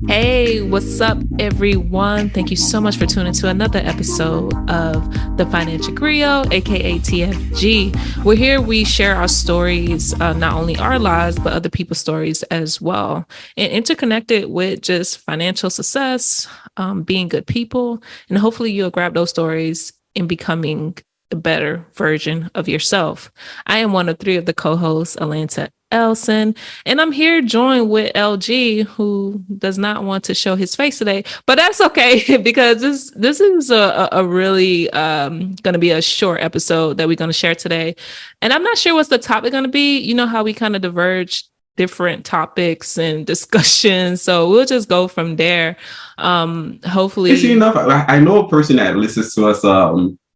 Hey, what's up, everyone? Thank you so much for tuning to another episode of the Financial Griot, aka TFG. We're here, we share our stories, not only our lives, but other people's stories as well, and interconnected with just financial success, being good people, and hopefully you'll grab those stories in becoming a better version of yourself. I am one of three of the co-hosts, Alainta Elson, and I'm here joined with LG, who does not want to show his face today, but that's okay because this is a really going to be a short episode that we're going to share today, and I'm not sure what's the topic going to be. You know how we kind of diverge different topics and discussions, so we'll just go from there. Hopefully, Interesting enough, I know a person that listens to us.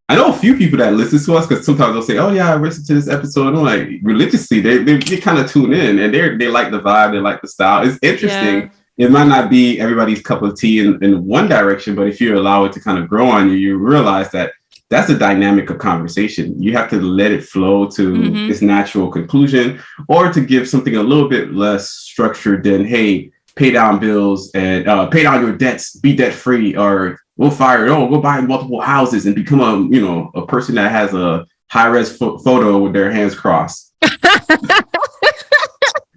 I know a few people that listen to us because sometimes they'll say, "Oh yeah, I listened to this episode." And I'm like, religiously, they kind of tune in and they like the vibe, they like the style. It's interesting. Yeah. It might not be everybody's cup of tea in one direction, but if you allow it to kind of grow on you, you realize that that's a dynamic of conversation. You have to let it flow to its natural conclusion, or to give something a little bit less structured than, hey, pay down bills and pay down your debts, be debt free, or we'll fire it. Oh, go buy multiple houses and become a person that has a high res photo with their hands crossed.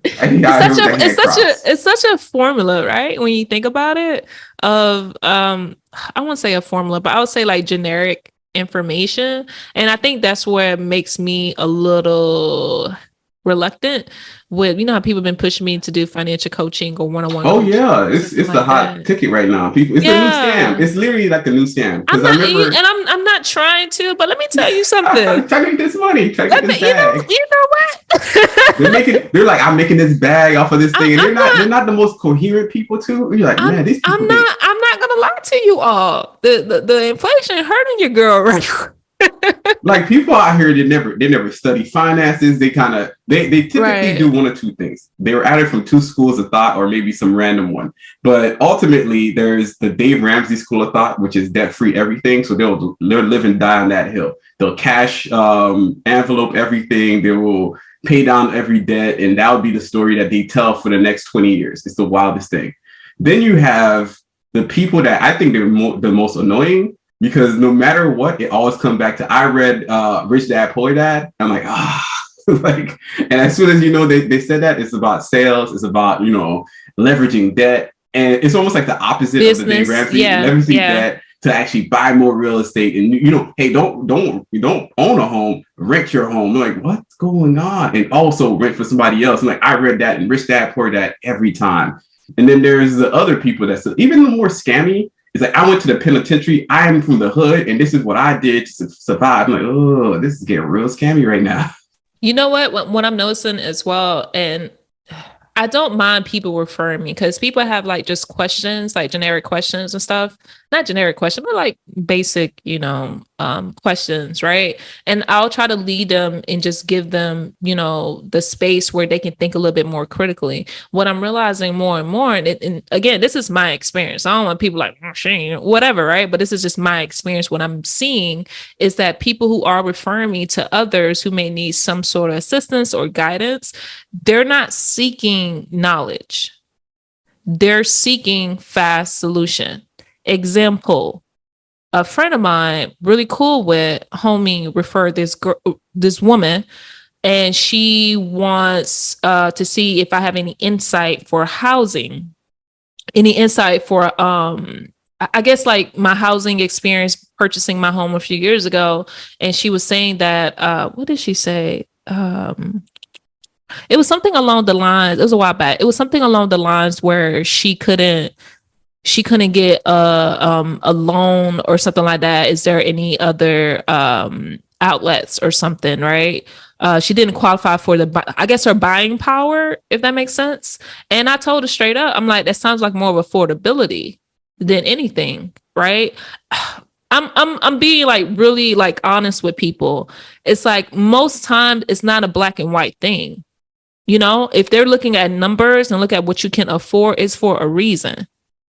It's such a formula, right? When you think about it, of I won't say a formula, but I would say like generic information, and I think that's where it makes me a little reluctant with, how people have been pushing me to do financial coaching or one-on-one coaching. Yeah, it's like the hot ticket right now. People, it's a new scam. It's literally like a new scam. I'm not trying to, but let me tell you something. Try to get this money. Try to get this bag. You know what? They're like, I'm making this bag off of this thing, and they're not the most coherent people too. You're like, man, these people. I'm not gonna lie to you all. The inflation hurting your girl right. Like, people out here, they never study finances. They typically do one or two things. They were either from two schools of thought or maybe some random one. But ultimately, there's the Dave Ramsey school of thought, which is debt free everything. So they'll live and die on that hill. They'll cash envelope everything. They will pay down every debt, and that will be the story that they tell for the next 20 years. It's the wildest thing. Then you have the people that I think they're the most annoying, because no matter what, it always comes back to, I read Rich Dad, Poor Dad. I'm like, like, and as soon as they said that, it's about sales, it's about leveraging debt, and it's almost like the opposite of the Dave Ramsey, leveraging debt to actually buy more real estate. And hey, don't own a home, rent your home. I'm like, what's going on? And also rent for somebody else. I'm like, I read that in Rich Dad, Poor Dad every time. And then there's the other people that's even more scammy. It's like, I went to the penitentiary. I am from the hood, and this is what I did to survive. I'm like, oh, this is getting real scammy right now. You know what I'm noticing as well, and I don't mind people referring me, because people have like just questions, like generic questions and stuff. Not generic questions, but like basic, questions, right? And I'll try to lead them and just give them, the space where they can think a little bit more critically. What I'm realizing more and more, and again, this is my experience. I don't want people like, whatever, right? But this is just my experience. What I'm seeing is that people who are referring me to others who may need some sort of assistance or guidance, they're not seeking knowledge. They're seeking fast solution. Example, a friend of mine, really cool with, homie, referred this woman, and she wants to see if I have any insight for housing, any insight for I guess like my housing experience purchasing my home a few years ago. And she was saying that what did she say? It was something along the lines, it was a while back, it was something along the lines where she couldn't get a loan or something like that. Is there any other outlets or something, right? She didn't qualify for I guess her buying power, if that makes sense. And I told her straight up, I'm like, that sounds like more of affordability than anything, right? I'm being like really like honest with people. It's like most times it's not a black and white thing. If they're looking at numbers and look at what you can afford, it's for a reason.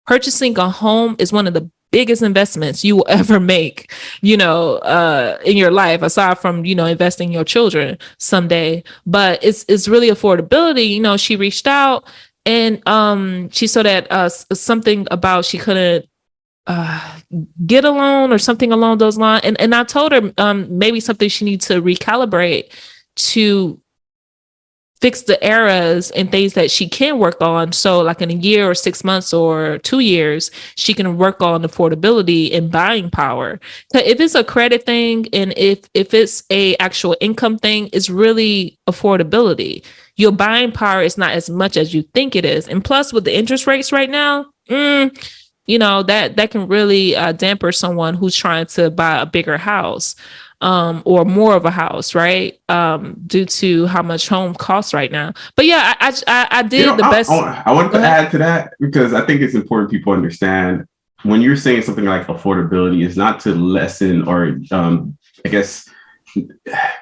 Purchasing a home is one of the biggest investments you will ever make, in your life, aside from, investing in your children someday. But it's really affordability. She reached out And she said that something about she couldn't get a loan or something along those lines. And I told her maybe something she needs to recalibrate to fix the errors and things that she can work on. So like in a year or 6 months or 2 years, she can work on affordability and buying power. So if it's a credit thing and if it's a actual income thing, it's really affordability. Your buying power is not as much as you think it is. And plus with the interest rates right now, that can really damper someone who's trying to buy a bigger house. Or more of a house, right? Due to how much home costs right now. But yeah, I did the best. I wanted to add to that because I think it's important people understand when you're saying something like affordability is not to lessen or I guess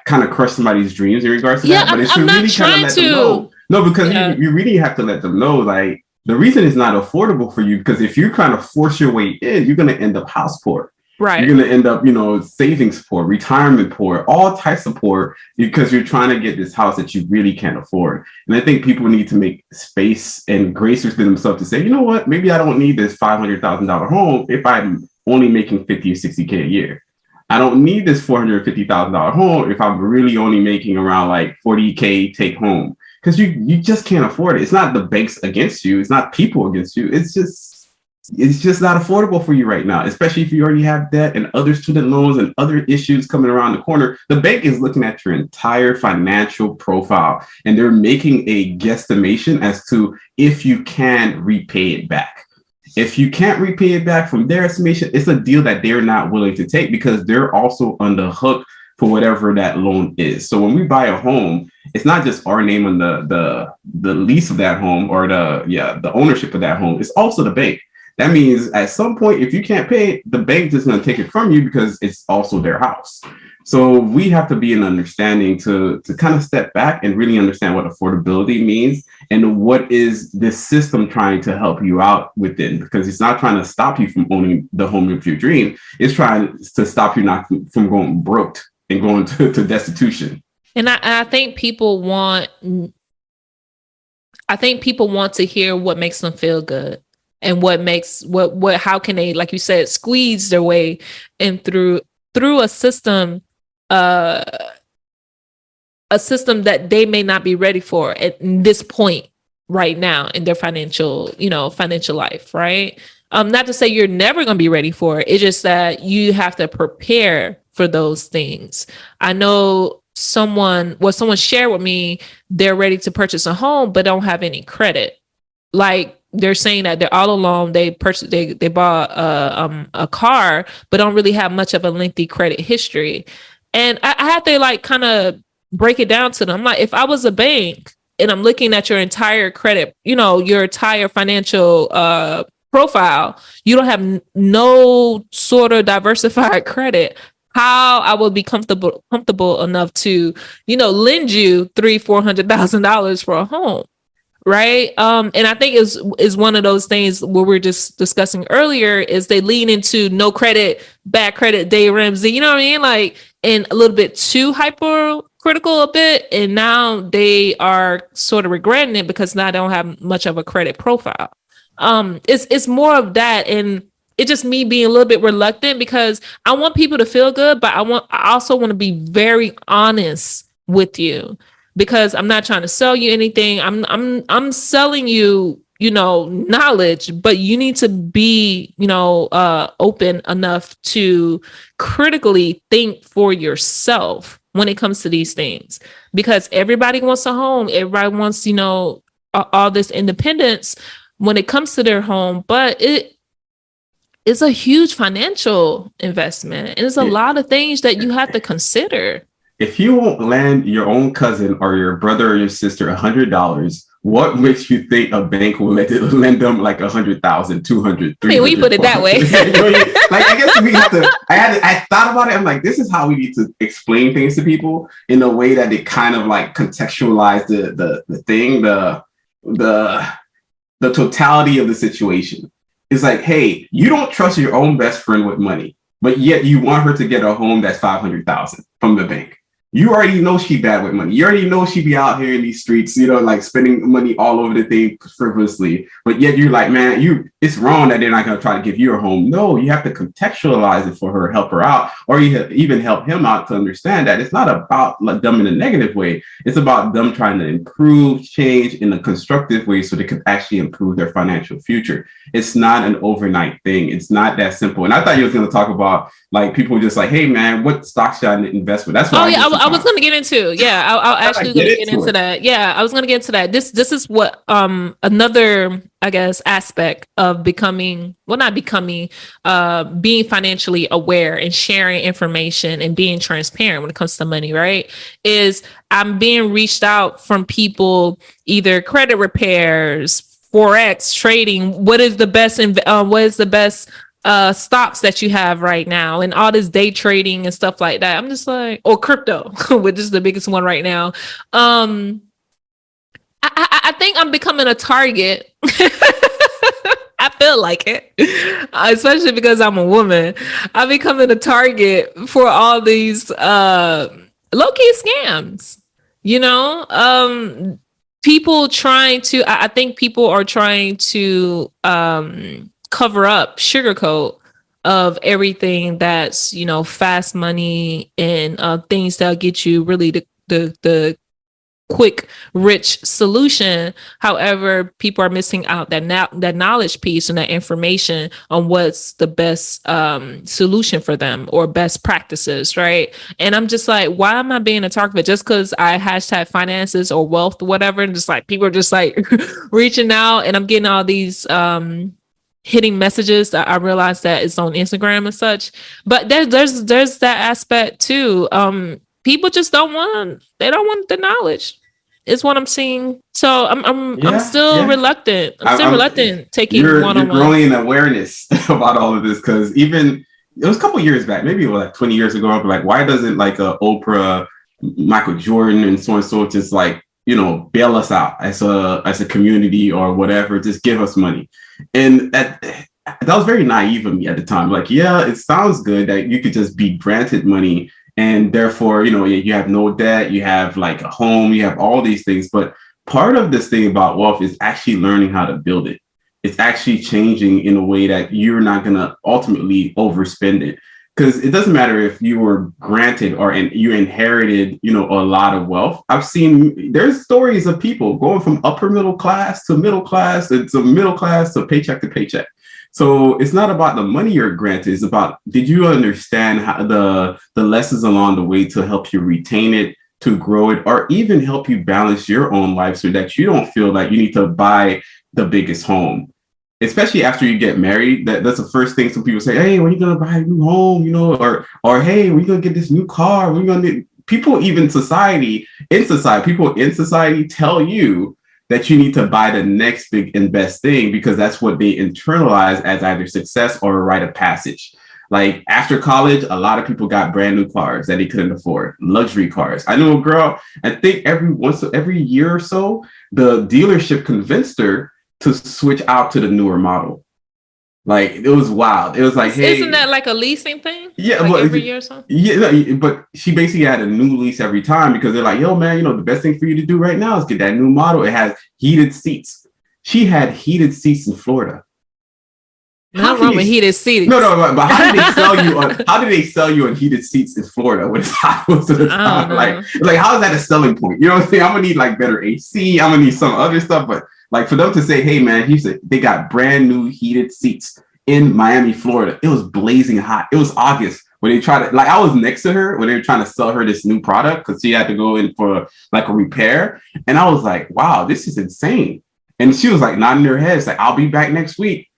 kind of crush somebody's dreams in regards to that, but it's to really kind of let them know. No, because you really have to let them know, like the reason it's not affordable for you because if you kind of force your way in, you're going to end up house poor. Right. You're going to end up, savings poor, retirement poor, all types of poor because you're trying to get this house that you really can't afford. And I think people need to make space and grace within themselves to say, you know what, maybe I don't need this $500,000 home if I'm only making 50 or 60K a year. I don't need this $450,000 home if I'm really only making around like 40K take home because you just can't afford it. It's not the banks against you. It's not people against you. It's just not affordable for you right now, especially if you already have debt and other student loans and other issues coming around the corner. The bank is looking at your entire financial profile and they're making a guesstimation as to if you can repay it back. If you can't repay it back from their estimation, it's a deal that they're not willing to take because they're also on the hook for whatever that loan is. So when we buy a home, it's not just our name on the lease of that home or the ownership of that home. It's also the bank. That means at some point, if you can't pay it, the bank is going to take it from you because it's also their house. So we have to be in understanding to kind of step back and really understand what affordability means and what is this system trying to help you out within, because it's not trying to stop you from owning the home of your dream. It's trying to stop you not from going broke and going to destitution. And I think people want to hear what makes them feel good. And how can they, like you said, squeeze their way in through a system that they may not be ready for at this point right now in their financial life, right? Not to say you're never going to be ready for it. It's just that you have to prepare for those things. I know someone shared with me, they're ready to purchase a home, but don't have any credit. Like, they're saying that they're all alone. They bought a car, but don't really have much of a lengthy credit history. And I had to like kind of break it down to them. I'm like, if I was a bank and I'm looking at your entire credit, your entire financial profile, you don't have no sort of diversified credit. How I will be comfortable enough to, lend you $300,000-$400,000 for a home. Right. And I think is one of those things where we're just discussing earlier is they lean into no credit, bad credit, Dave Ramsey, you know what I mean? Like, and a little bit too hypercritical a bit. And now they are sort of regretting it because now they don't have much of a credit profile. It's more of that. And it's just me being a little bit reluctant because I want people to feel good, but I also want to be very honest with you. Because I'm not trying to sell you anything. I'm selling you, knowledge, but you need to be, open enough to critically think for yourself when it comes to these things. Because everybody wants a home. Everybody wants, all this independence when it comes to their home. But it's a huge financial investment. And there's a lot of things that you have to consider. If you won't lend your own cousin or your brother or your sister $100, what makes you think a bank will lend them like 100,000, 200, 300? I mean, we put it that way. Like, I guess we have to. I thought about it. I'm like, this is how we need to explain things to people in a way that they kind of like contextualize the totality of the situation. It's like, hey, you don't trust your own best friend with money, but yet you want her to get a home that's $500,000 from the bank. You already know she bad with money. You already know she be out here in these streets, you know, like spending money all over the thing frivolously. But yet you're like, man, it's wrong that they're not going to try to give you a home. No, you have to contextualize it for her, help her out, or you even help him out to understand that it's not about like them in a negative way. It's about them trying to improve, change in a constructive way so they could actually improve their financial future. It's not an overnight thing. It's not that simple. And I thought you was going to talk about like people just like, hey man, what stocks should I invest with? That's what I was going to get into. Yeah, I'll actually going to get into that. Yeah, I was going to get into that. This is what another, I guess, aspect of becoming, well, not becoming, being financially aware and sharing information and being transparent when it comes to money, right? Is I'm being reached out from people, either credit repairs, Forex trading. What is the best stocks that you have right now, and all this day trading and stuff like that. I'm just like, or crypto, which is the biggest one right now. I think I'm becoming a target. I feel like it, especially because I'm a woman. I'm becoming a target for all these low-key scams. You know, people trying to. I think people are trying to cover up, sugarcoat of everything that's, you know, fast money and things that'll get you really the quick, rich solution. However, people are missing out that knowledge piece and that information on what's the best solution for them or best practices, right? And I'm just like, why am I being a target just because I hashtag finances or wealth, whatever? And just like people are just like reaching out, and I'm getting all these hitting messages that I realized that it's on Instagram and such. But there's that aspect too. People just don't want the knowledge. Is what I'm seeing. So I'm still reluctant. I'm still reluctant taking one-on-one. You're growing awareness about all of this, because even it was a couple years back, maybe it was like 20 years ago, I'd be like, why doesn't like Oprah, Michael Jordan, and so and so just like, you know, bail us out as a community or whatever, just give us money. And that was very naive of me at the time. Like, yeah, it sounds good that you could just be granted money and therefore, you know, you have no debt, you have like a home, you have all these things. But part of this thing about wealth is actually learning how to build it. It's actually changing in a way that you're not going to ultimately overspend it. Because it doesn't matter if you were granted or you inherited, you know, a lot of wealth. There's stories of people going from upper middle class to middle class to paycheck to paycheck. So it's not about the money you're granted. It's about, did you understand how the lessons along the way to help you retain it, to grow it, or even help you balance your own life so that you don't feel like you need to buy the biggest home. Especially after you get married, that's the first thing some people say, hey, when are you going to buy a new home? You know, or hey, when are you going to get this new car? When are you going to people in society tell you that you need to buy the next big and best thing because that's what they internalize as either success or a rite of passage. Like after college, a lot of people got brand new cars that they couldn't afford, luxury cars. I know a girl, I think every year or so, the dealership convinced her to switch out to the newer model. Like it was wild. It was like, hey, isn't that like a leasing thing? Yeah, like but every year or something. Yeah, but she basically had a new lease every time because they're like, yo, man, you know, the best thing for you to do right now is get that new model. It has heated seats. She had heated seats in Florida. Not wrong with heated seats. No, but how did they sell you on? How did they sell you on heated seats in Florida when it's hot most of the time? Like how is that a selling point? You know what I'm saying? I'm gonna need like better AC. I'm gonna need some other stuff, but like for them to say, hey man, he said they got brand new heated seats in Miami, Florida. It was blazing hot. It was August when they tried to, like I was next to her when they were trying to sell her this new product because she had to go in for like a repair. And I was like, wow, this is insane. And she was like nodding her head. It's like, I'll be back next week.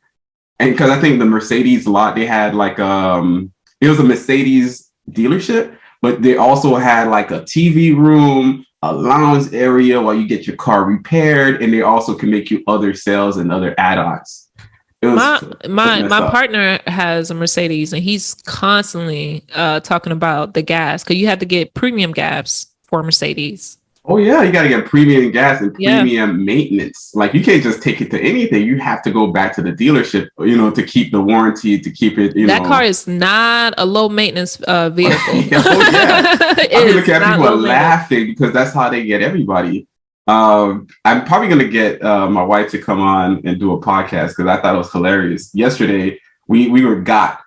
And because I think the Mercedes lot, they had like it was a Mercedes dealership, but they also had like a TV room, a lounge area while you get your car repaired, and they also can make you other sales and other add-ons. My partner has a Mercedes, and he's constantly talking about the gas because you have to get premium gas for Mercedes. Oh yeah, you got to get premium gas and premium maintenance. Like you can't just take it to anything. You have to go back to the dealership, to keep the warranty, to keep it. That car is not a low maintenance vehicle. Yeah. I'm looking at people laughing because that's how they get everybody. I'm probably gonna get my wife to come on and do a podcast because I thought it was hilarious. Yesterday we were got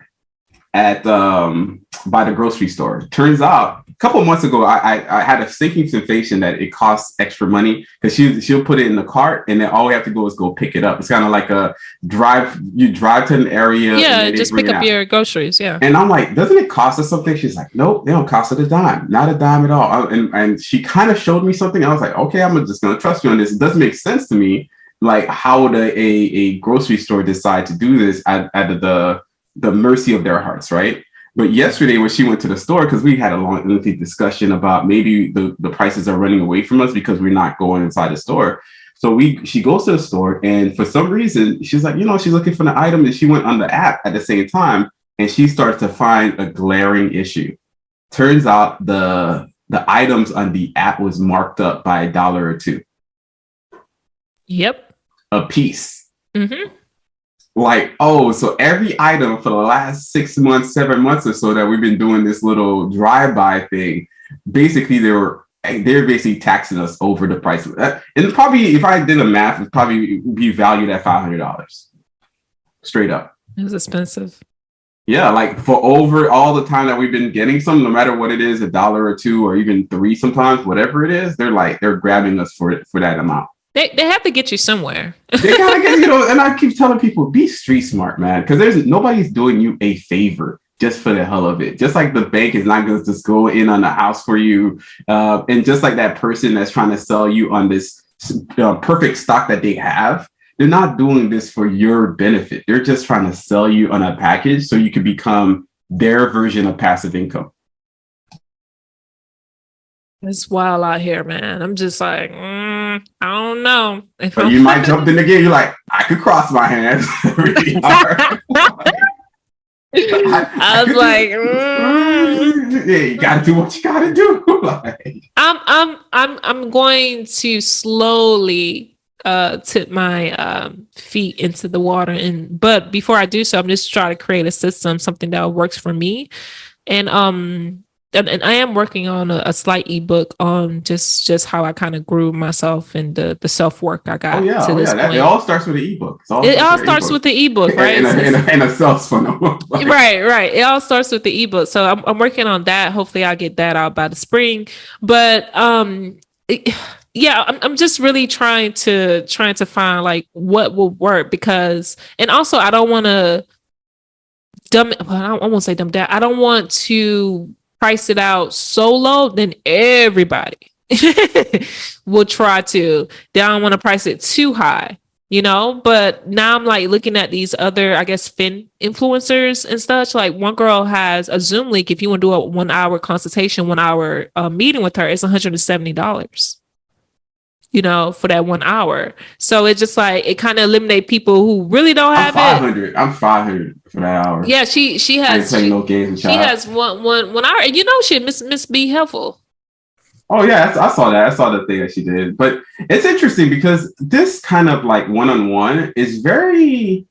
at by the grocery store. Turns out a couple of months ago, I had a sinking sensation that it costs extra money because she'll put it in the cart and then all we have to go is go pick it up. It's kind of like a drive. You drive to an area. Yeah, just pick up your groceries. Yeah. And I'm like, doesn't it cost us something? She's like, nope, they don't cost us a dime. Not a dime at all. And she kind of showed me something. I was like, okay, I'm just going to trust you on this. It doesn't make sense to me. Like, how would a grocery store decide to do this at the mercy of their hearts, right? But yesterday when she went to the store, because we had a long, lengthy discussion about maybe the prices are running away from us because we're not going inside the store. So she goes to the store and for some reason, she's like, she's looking for the item and she went on the app at the same time and she starts to find a glaring issue. Turns out the items on the app was marked up by $1 or $2. Yep. A piece. Mm-hmm. Like, so every item for the last 6 months, 7 months or so that we've been doing this little drive-by thing, basically they're basically taxing us over the price. And probably, if I did the math, it'd probably be valued at $500. Straight up. It was expensive. Yeah, like for over all the time that we've been getting some, no matter what it is, $1 or $2 or even $3 sometimes, whatever it is, they're grabbing us for that amount. They have to get you somewhere. They gotta get, and I keep telling people, be street smart, man, because nobody's doing you a favor just for the hell of it. Just like the bank is not going to just go in on the house for you, and just like that person that's trying to sell you on this perfect stock that they have, they're not doing this for your benefit. They're just trying to sell you on a package so you can become their version of passive income. It's wild out here, man. I'm just like, I don't know. But you might jump in the game. You're like, I could cross my hands really hard. I was like, yeah, you gotta do what you gotta do. I'm going to slowly tip my feet into the water, but before I do so, I'm just trying to create a system, something that works for me, and I am working on a slight ebook on just how I kind of grew myself and the self work I got to this point. It all starts with the ebook. It all starts with the ebook, right? and a sales funnel. Right. It all starts with the ebook. So I'm working on that. Hopefully, I'll get that out by the spring. But I'm just really trying to find like what will work and also I don't want to I won't say dumb down. I don't want to price it out so low, then everybody will try to. They don't want to price it too high, But now I'm like looking at these other, I guess, fin influencers and such. Like one girl has a Zoom link. If you want to do a 1 hour consultation, 1 hour meeting with her, it's $170. For that 1 hour. So it's just like, it kind of eliminate people who really don't have it. I'm $500 for that hour. Yeah, she has. I ain't no games. She has one hour. And she Miss Be Helpful. Oh yeah, I saw that. I saw the thing that she did. But it's interesting because this kind of like one-on-one is very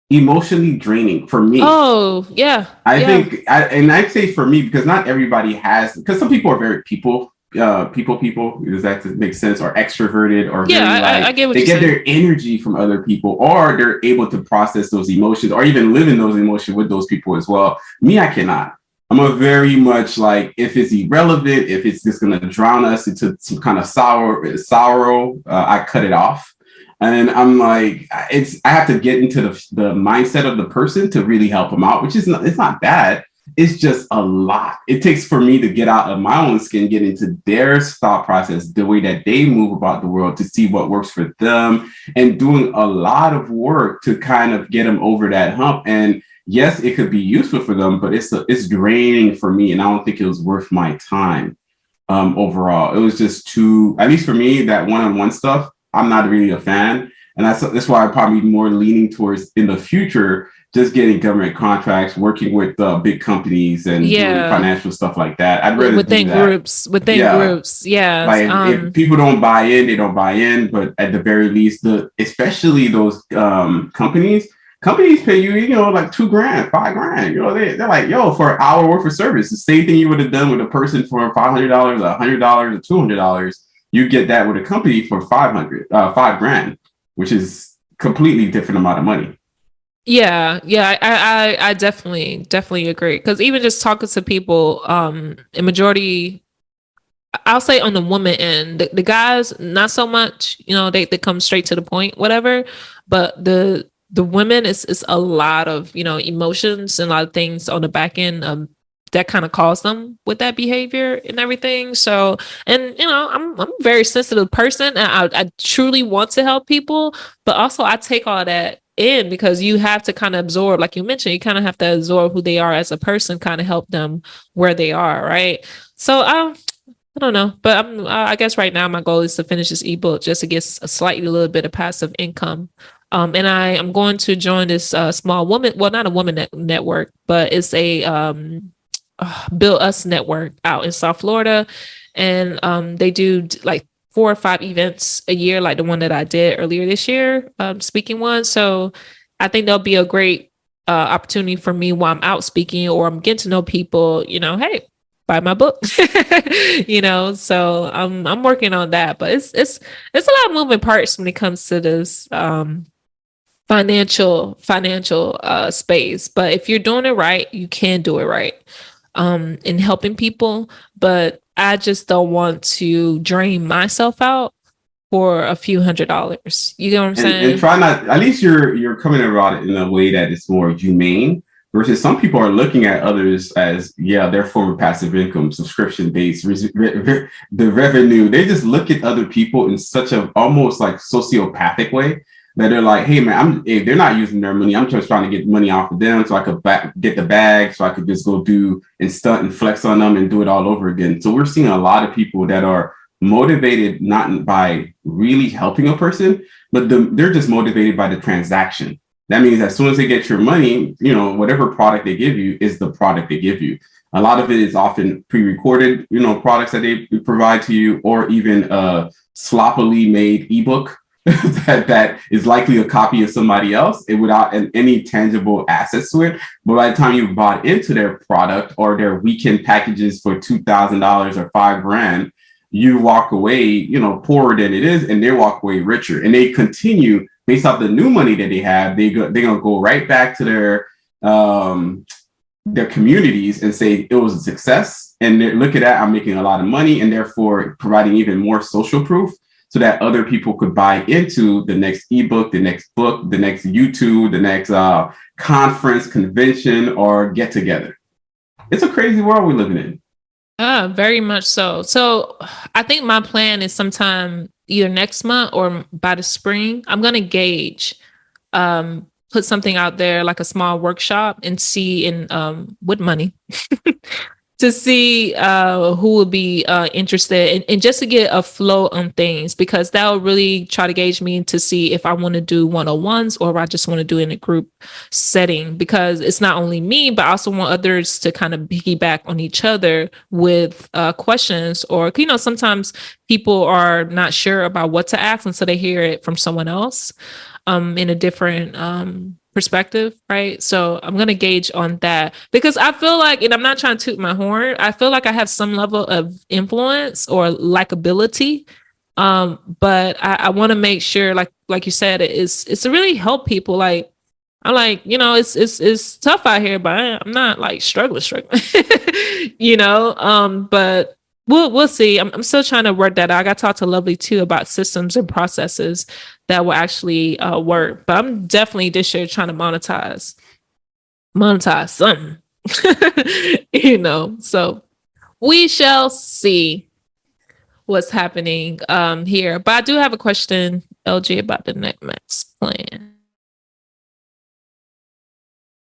emotionally draining for me. Oh yeah. I think, I'd say for me, because not everybody has, because some people are very people, does that make sense, or extroverted, or I get what they get saying. Their energy from other people, or they're able to process those emotions or even live in those emotions with those people as well. Me, I cannot. I'm a very much like, if it's irrelevant, if it's just going to drown us into some kind of sorrow, I cut it off. And I'm like, I have to get into the mindset of the person to really help them out, which it's not bad. It's just a lot. It takes for me to get out of my own skin, get into their thought process, the way that they move about the world, to see what works for them, and doing a lot of work to kind of get them over that hump. And yes, it could be useful for them, but it's draining for me, and I don't think it was worth my time. Overall, it was just too, at least for me, that one-on-one stuff, I'm not really a fan. And that's why I'm probably more leaning towards in the future, just getting government contracts, working with big companies and doing financial stuff like that. I'd rather do that. Within groups. Yeah. Like if people don't buy in, they don't buy in. But at the very least, especially those companies pay you, like $2,000, $5,000. They're like, yo, for an hour worth of service, the same thing you would have done with a person for $500, $100, or $200. You get that with a company for $5,000, which is completely different amount of money. Yeah, I definitely agree. Because even just talking to people, a majority, I'll say on the woman end, the guys not so much. They come straight to the point, whatever. But the women is a lot of emotions and a lot of things on the back end that kind of cause them with that behavior and everything. So, and I'm a very sensitive person, and I truly want to help people, but also I take all that in because you have to kind of absorb, like you mentioned, you kind of have to absorb who they are as a person, kind of help them where they are, right? So I don't know, but I guess right now my goal is to finish this ebook just to get a slightly little bit of passive income. And I am going to join this small woman, well, not a woman network, but it's a Build Us network out in South Florida. And they do like 4 or 5 events a year, like the one that I did earlier this year, speaking one. So I think there'll be a great opportunity for me while I'm out speaking or I'm getting to know people, hey, buy my book. So I'm working on that, but it's a lot of moving parts when it comes to this financial space. But if you're doing it right, you can do it right in helping people. But I just don't want to drain myself out for a few $100s. You know what I'm saying? And try not, at least you're coming about it in a way that is more humane versus some people are looking at others as, their form of passive income, subscription based, the revenue. They just look at other people in such a almost like sociopathic way that they're like, hey man, if they're not using their money, I'm just trying to get money off of them so I could get the bag, so I could just go do and stunt and flex on them and do it all over again. So we're seeing a lot of people that are motivated not by really helping a person, but they're just motivated by the transaction. That means as soon as they get your money, whatever product they give you is the product they give you. A lot of it is often pre-recorded, products that they provide to you, or even a sloppily made ebook that is likely a copy of somebody else and without any tangible assets to it. But by the time you bought into their product or their weekend packages for $2,000 or $5,000, you walk away, poorer than it is, and they walk away richer. And they continue based off the new money that they have. They're gonna go right back to their communities and say it was a success. And look at that, I'm making a lot of money, and therefore providing even more social proof, so that other people could buy into the next ebook, the next book, the next YouTube, the next conference, convention, or get together. It's a crazy world we're living in. Very much so. So I think my plan is sometime either next month or by the spring, I'm going to gauge, put something out there like a small workshop and see with money to see who would be interested and just to get a flow on things, because that will really try to gauge me to see if I want to do one-on-ones or if I just want to do it in a group setting, because it's not only me, but I also want others to kind of piggyback on each other with questions, or sometimes people are not sure about what to ask, and so they hear it from someone else in a different perspective, right? So I'm going to gauge on that, because I feel like, and I'm not trying to toot my horn, I feel like I have some level of influence or likability, but I want to make sure, like you said, it's to really help people. Like I'm like, it's tough out here, but I'm not like struggling, but we'll see. I'm still trying to work that out. I got to talk to Lovely too about systems and processes that will actually work. But I'm definitely this year trying to monetize something, So we shall see what's happening here. But I do have a question, LG, about the next plan.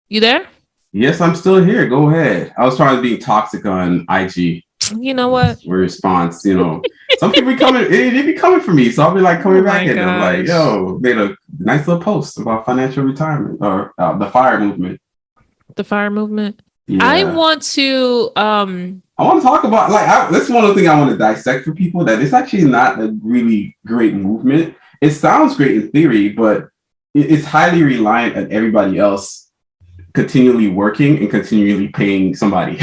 You there? Yes, I'm still here. Go ahead. I was trying to be toxic on IG. You know what? Response, some people they be coming for me, so I'll be like coming back at them like, yo, made a nice little post about financial retirement or the FIRE movement. The FIRE movement. Yeah. I want to talk about that's one of the things I want to dissect for people, that it's actually not a really great movement. It sounds great in theory, but it's highly reliant on everybody else continually working and continually paying somebody.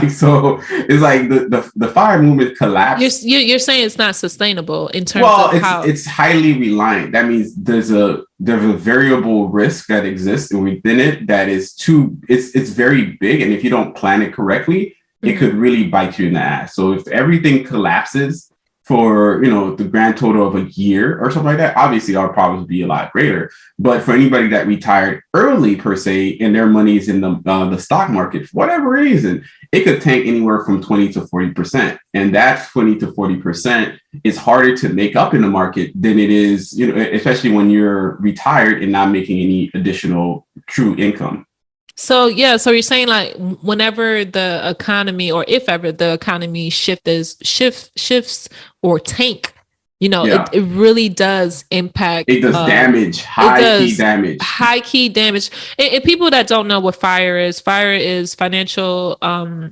So it's like the FIRE movement collapsed. You're saying it's not sustainable in terms of how it's highly reliant. That means there's a variable risk that exists within it that is it's very big, and if you don't plan it correctly, it could really bite you in the ass. So if everything collapses for the grand total of a year or something like that, obviously our problems would be a lot greater. But for anybody that retired early per se, and their money is in the stock market, for whatever reason, it could tank anywhere from 20 to 40%. And that 20 to 40% is harder to make up in the market than it is, especially when you're retired and not making any additional true income. So you're saying like whenever the economy, or if ever the economy shifts or tank, it really does impact. It does damage, high key damage. And people that don't know what FIRE is financial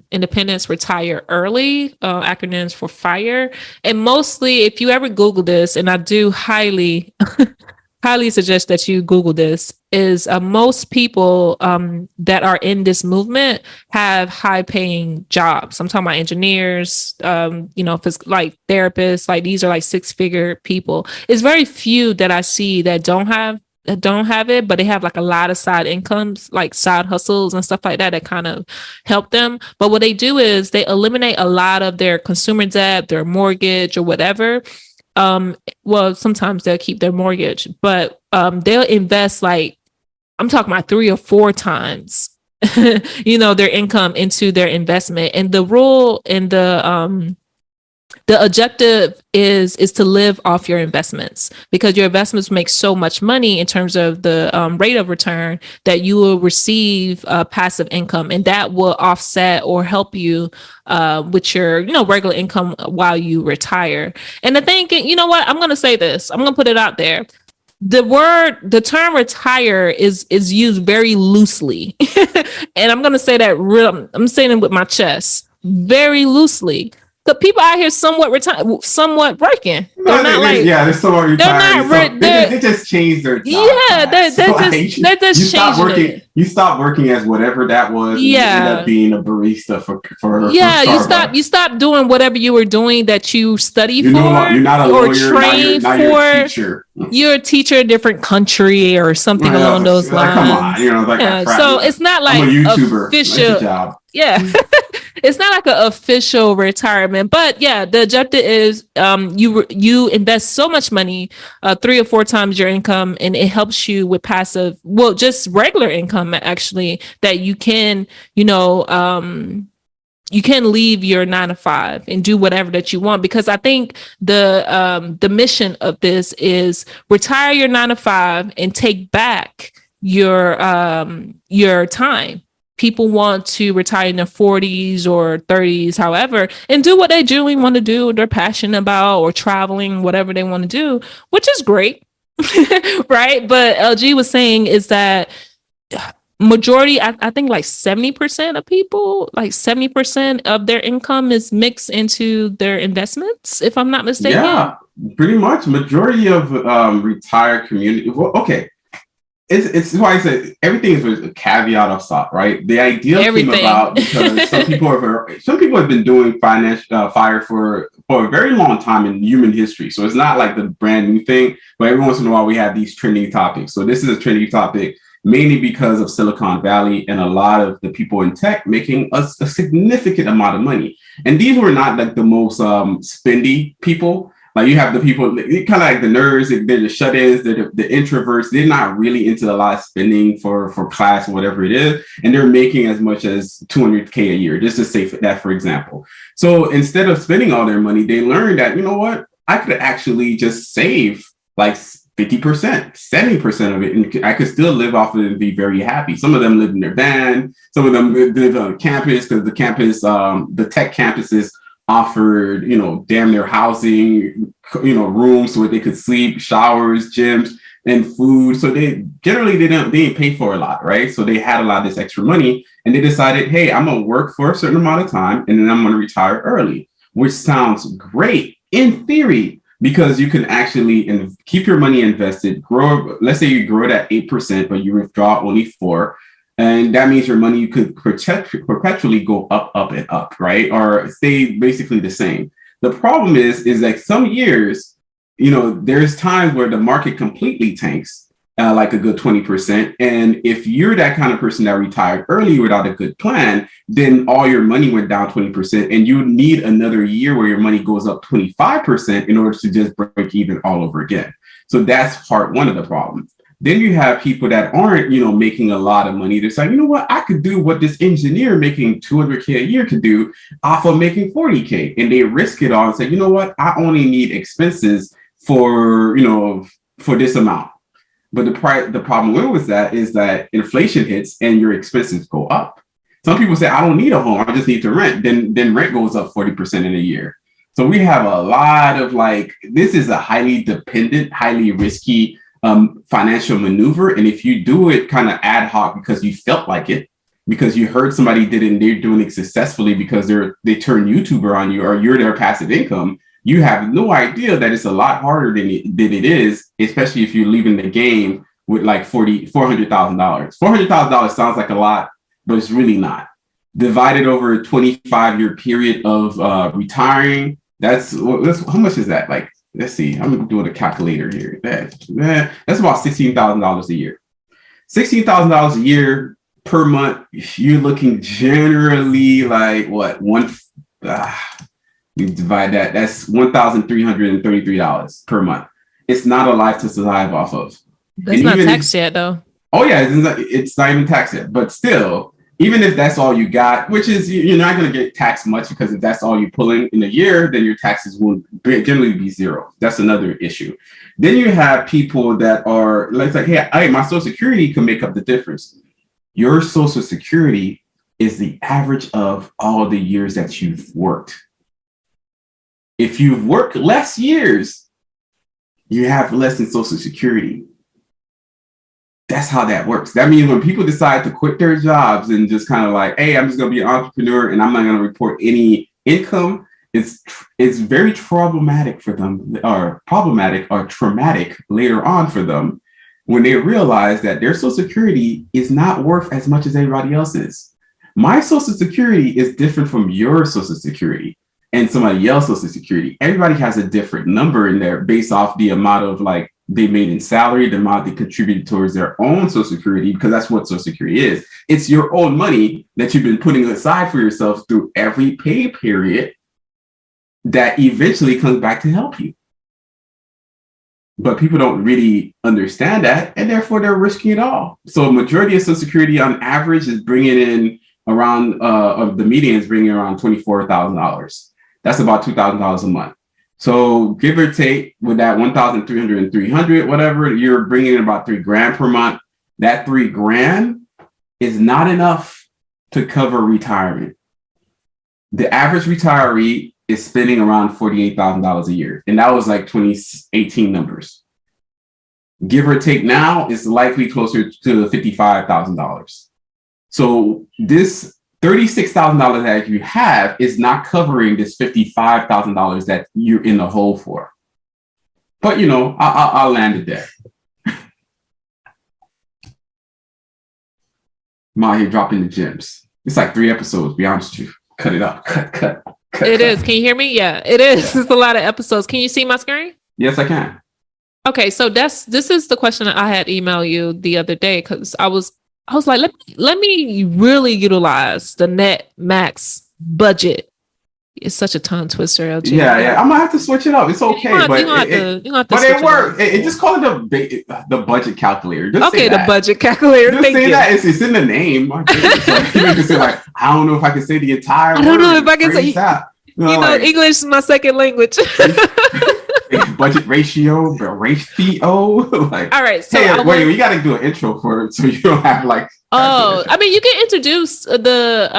independence, retire early, acronyms for FIRE. And mostly, if you ever Google this, and I do highly suggest that you Google this, is most people that are in this movement have high paying jobs. I'm talking about engineers, if it's like therapists, like these are like 6-figure people. It's very few that I see that don't have it, but they have like a lot of side incomes, like side hustles and stuff like that kind of help them. But what they do is they eliminate a lot of their consumer debt, their mortgage or whatever. Sometimes they'll keep their mortgage, but they'll invest, like I'm talking about 3 or 4 times their income into their investment. And the rule and the objective is to live off your investments, because your investments make so much money in terms of the rate of return that you will receive passive income, and that will offset or help you with your regular income while you retire. And the thing, I'm going to say this, I'm going to put it out there. The term retire is used very loosely. And I'm going to say that I'm saying it with my chest, very loosely. The people out here somewhat working. They're not like, they're somewhat retired. They just changed their job. Yeah, they're just changing it. You stop working as whatever that was. Yeah, and you end up being a barista for you stop doing whatever you were doing that you study for. You're not a lawyer, or train now you're a teacher. You're a teacher in a different country or something along those lines. Come on, so it's not like I'm a YouTuber. Official job. Yeah. It's not like an official retirement, but the objective is you invest so much money, 3 or 4 times your income, and it helps you with passive, just regular income actually, that you can, you can leave your 9 to 5 and do whatever that you want. Because I think the mission of this is retire your 9 to 5 and take back your time. People want to retire in their 40s or 30s, however, and do what they genuinely want to do, they're passionate about, or traveling, whatever they want to do, which is great. Right? But LG was saying is that majority, I think like 70% of people, like 70% of their income is mixed into their investments, if I'm not mistaken. Yeah, pretty much. Majority of retired community. Well, okay. It's why I said everything is a caveat of thought, right? The idea came about because some people have been doing FIRE for a very long time in human history. So it's not like the brand new thing, but every once in a while we have these trending topics. So this is a trending topic mainly because of Silicon Valley and a lot of the people in tech making a significant amount of money. And these were not like the most spendy people. Like you have the people, kind of like the nerds, they're the shut-ins, they're the introverts. They're not really into a lot of spending for class or whatever it is. And they're making as much as $200K a year, just to say that, for example. So instead of spending all their money, they learned that, you know what, I could actually just save like 50%, 70% of it, and I could still live off of it and be very happy. Some of them live in their van. Some of them live on campus because the tech campuses offered, damn near housing, rooms where they could sleep, showers, gyms, and food. So they didn't pay for a lot, right? So they had a lot of this extra money, and they decided, hey, I'm gonna work for a certain amount of time, and then I'm gonna retire early, which sounds great in theory, because you can actually keep your money invested, grow. Let's say you grow it at 8%, but you withdraw only 4%. And that means your money could perpetually go up, and up, right? Or stay basically the same. The problem is that some years, there's times where the market completely tanks, like a good 20%. And if you're that kind of person that retired early without a good plan, then all your money went down 20%, and you need another year where your money goes up 25% in order to just break even all over again. So that's part one of the problem. Then you have people that aren't, making a lot of money. They're saying, you know what, I could do what this engineer making $200K a year could do off of making $40K. And they risk it all and say, you know what, I only need expenses for this amount. But the problem with that is that inflation hits and your expenses go up. Some people say, I don't need a home, I just need to rent. Then rent goes up 40% in a year. So we have a lot of this is a highly dependent, highly risky financial maneuver. And if you do it kind of ad hoc because you felt like it, because you heard somebody did it and they're doing it successfully because they turn YouTuber on you, or you're their passive income, you have no idea that it's a lot harder than it is, especially if you're leaving the game with like $400,000. $400,000 sounds like a lot, but it's really not. Divided over a 25-year period of retiring, that's how much is that? Like, let's see, I'm doing a calculator here. That's about $16,000 a year. $16,000 a year per month. You're looking generally like what? We divide that. That's $1,333 per month. It's not a life to survive off of. That's not taxed yet, though. Oh yeah, it's not even taxed yet. But still, even if that's all you got, which is you're not going to get taxed much, because if that's all you pull in a year, then your taxes will generally be zero. That's another issue. Then you have people that are like, hey, my Social Security can make up the difference. Your Social Security is the average of all the years that you've worked. If you've worked less years, you have less in Social Security. That's how that works. That means when people decide to quit their jobs and just kind of like, hey, I'm just going to be an entrepreneur and I'm not going to report any income, it's very problematic for them, or traumatic later on for them, when they realize that their Social Security is not worth as much as everybody else's. My Social Security is different from your Social Security and somebody else's Social Security. Everybody has a different number in there based off the amount of they made in salary, the amount they contributed towards their own Social Security, because that's what Social Security is. It's your own money that you've been putting aside for yourself through every pay period that eventually comes back to help you. But people don't really understand that, and therefore they're risking it all. So a majority of Social Security on average is bringing in around, of the median is bringing around $24,000. That's about $2,000 a month. So give or take, with that 1,300 and 300, whatever, you're bringing in about $3,000 per month. That $3,000 is not enough to cover retirement. The average retiree is spending around $48,000 a year. And that was like 2018 numbers. Give or take now, it's likely closer to $55,000. So this $36,000 that you have is not covering this $55,000 that you're in the hole for. But I'll land it there. I'm out here dropping the gems. It's like 3 episodes, be honest with you. Cut it up. Cut. It is. Can you hear me? Yeah, it is. It's a lot of episodes. Can you see my screen? Yes, I can. Okay, so this is the question that I had emailed you the other day, because I was like, let me really utilize the net max budget. It's such a tongue twister, LG. Yeah. I'm gonna have to switch it up. It's okay, but it works. It just call it the budget calculator. Just okay, the budget calculator. Just say that. It's in the name. You can say I don't know if I can say the entire. I don't know if I can say. English is my second language. Budget ratio. All right. So wait, we got to do an intro for it, so you don't have I mean, you can introduce the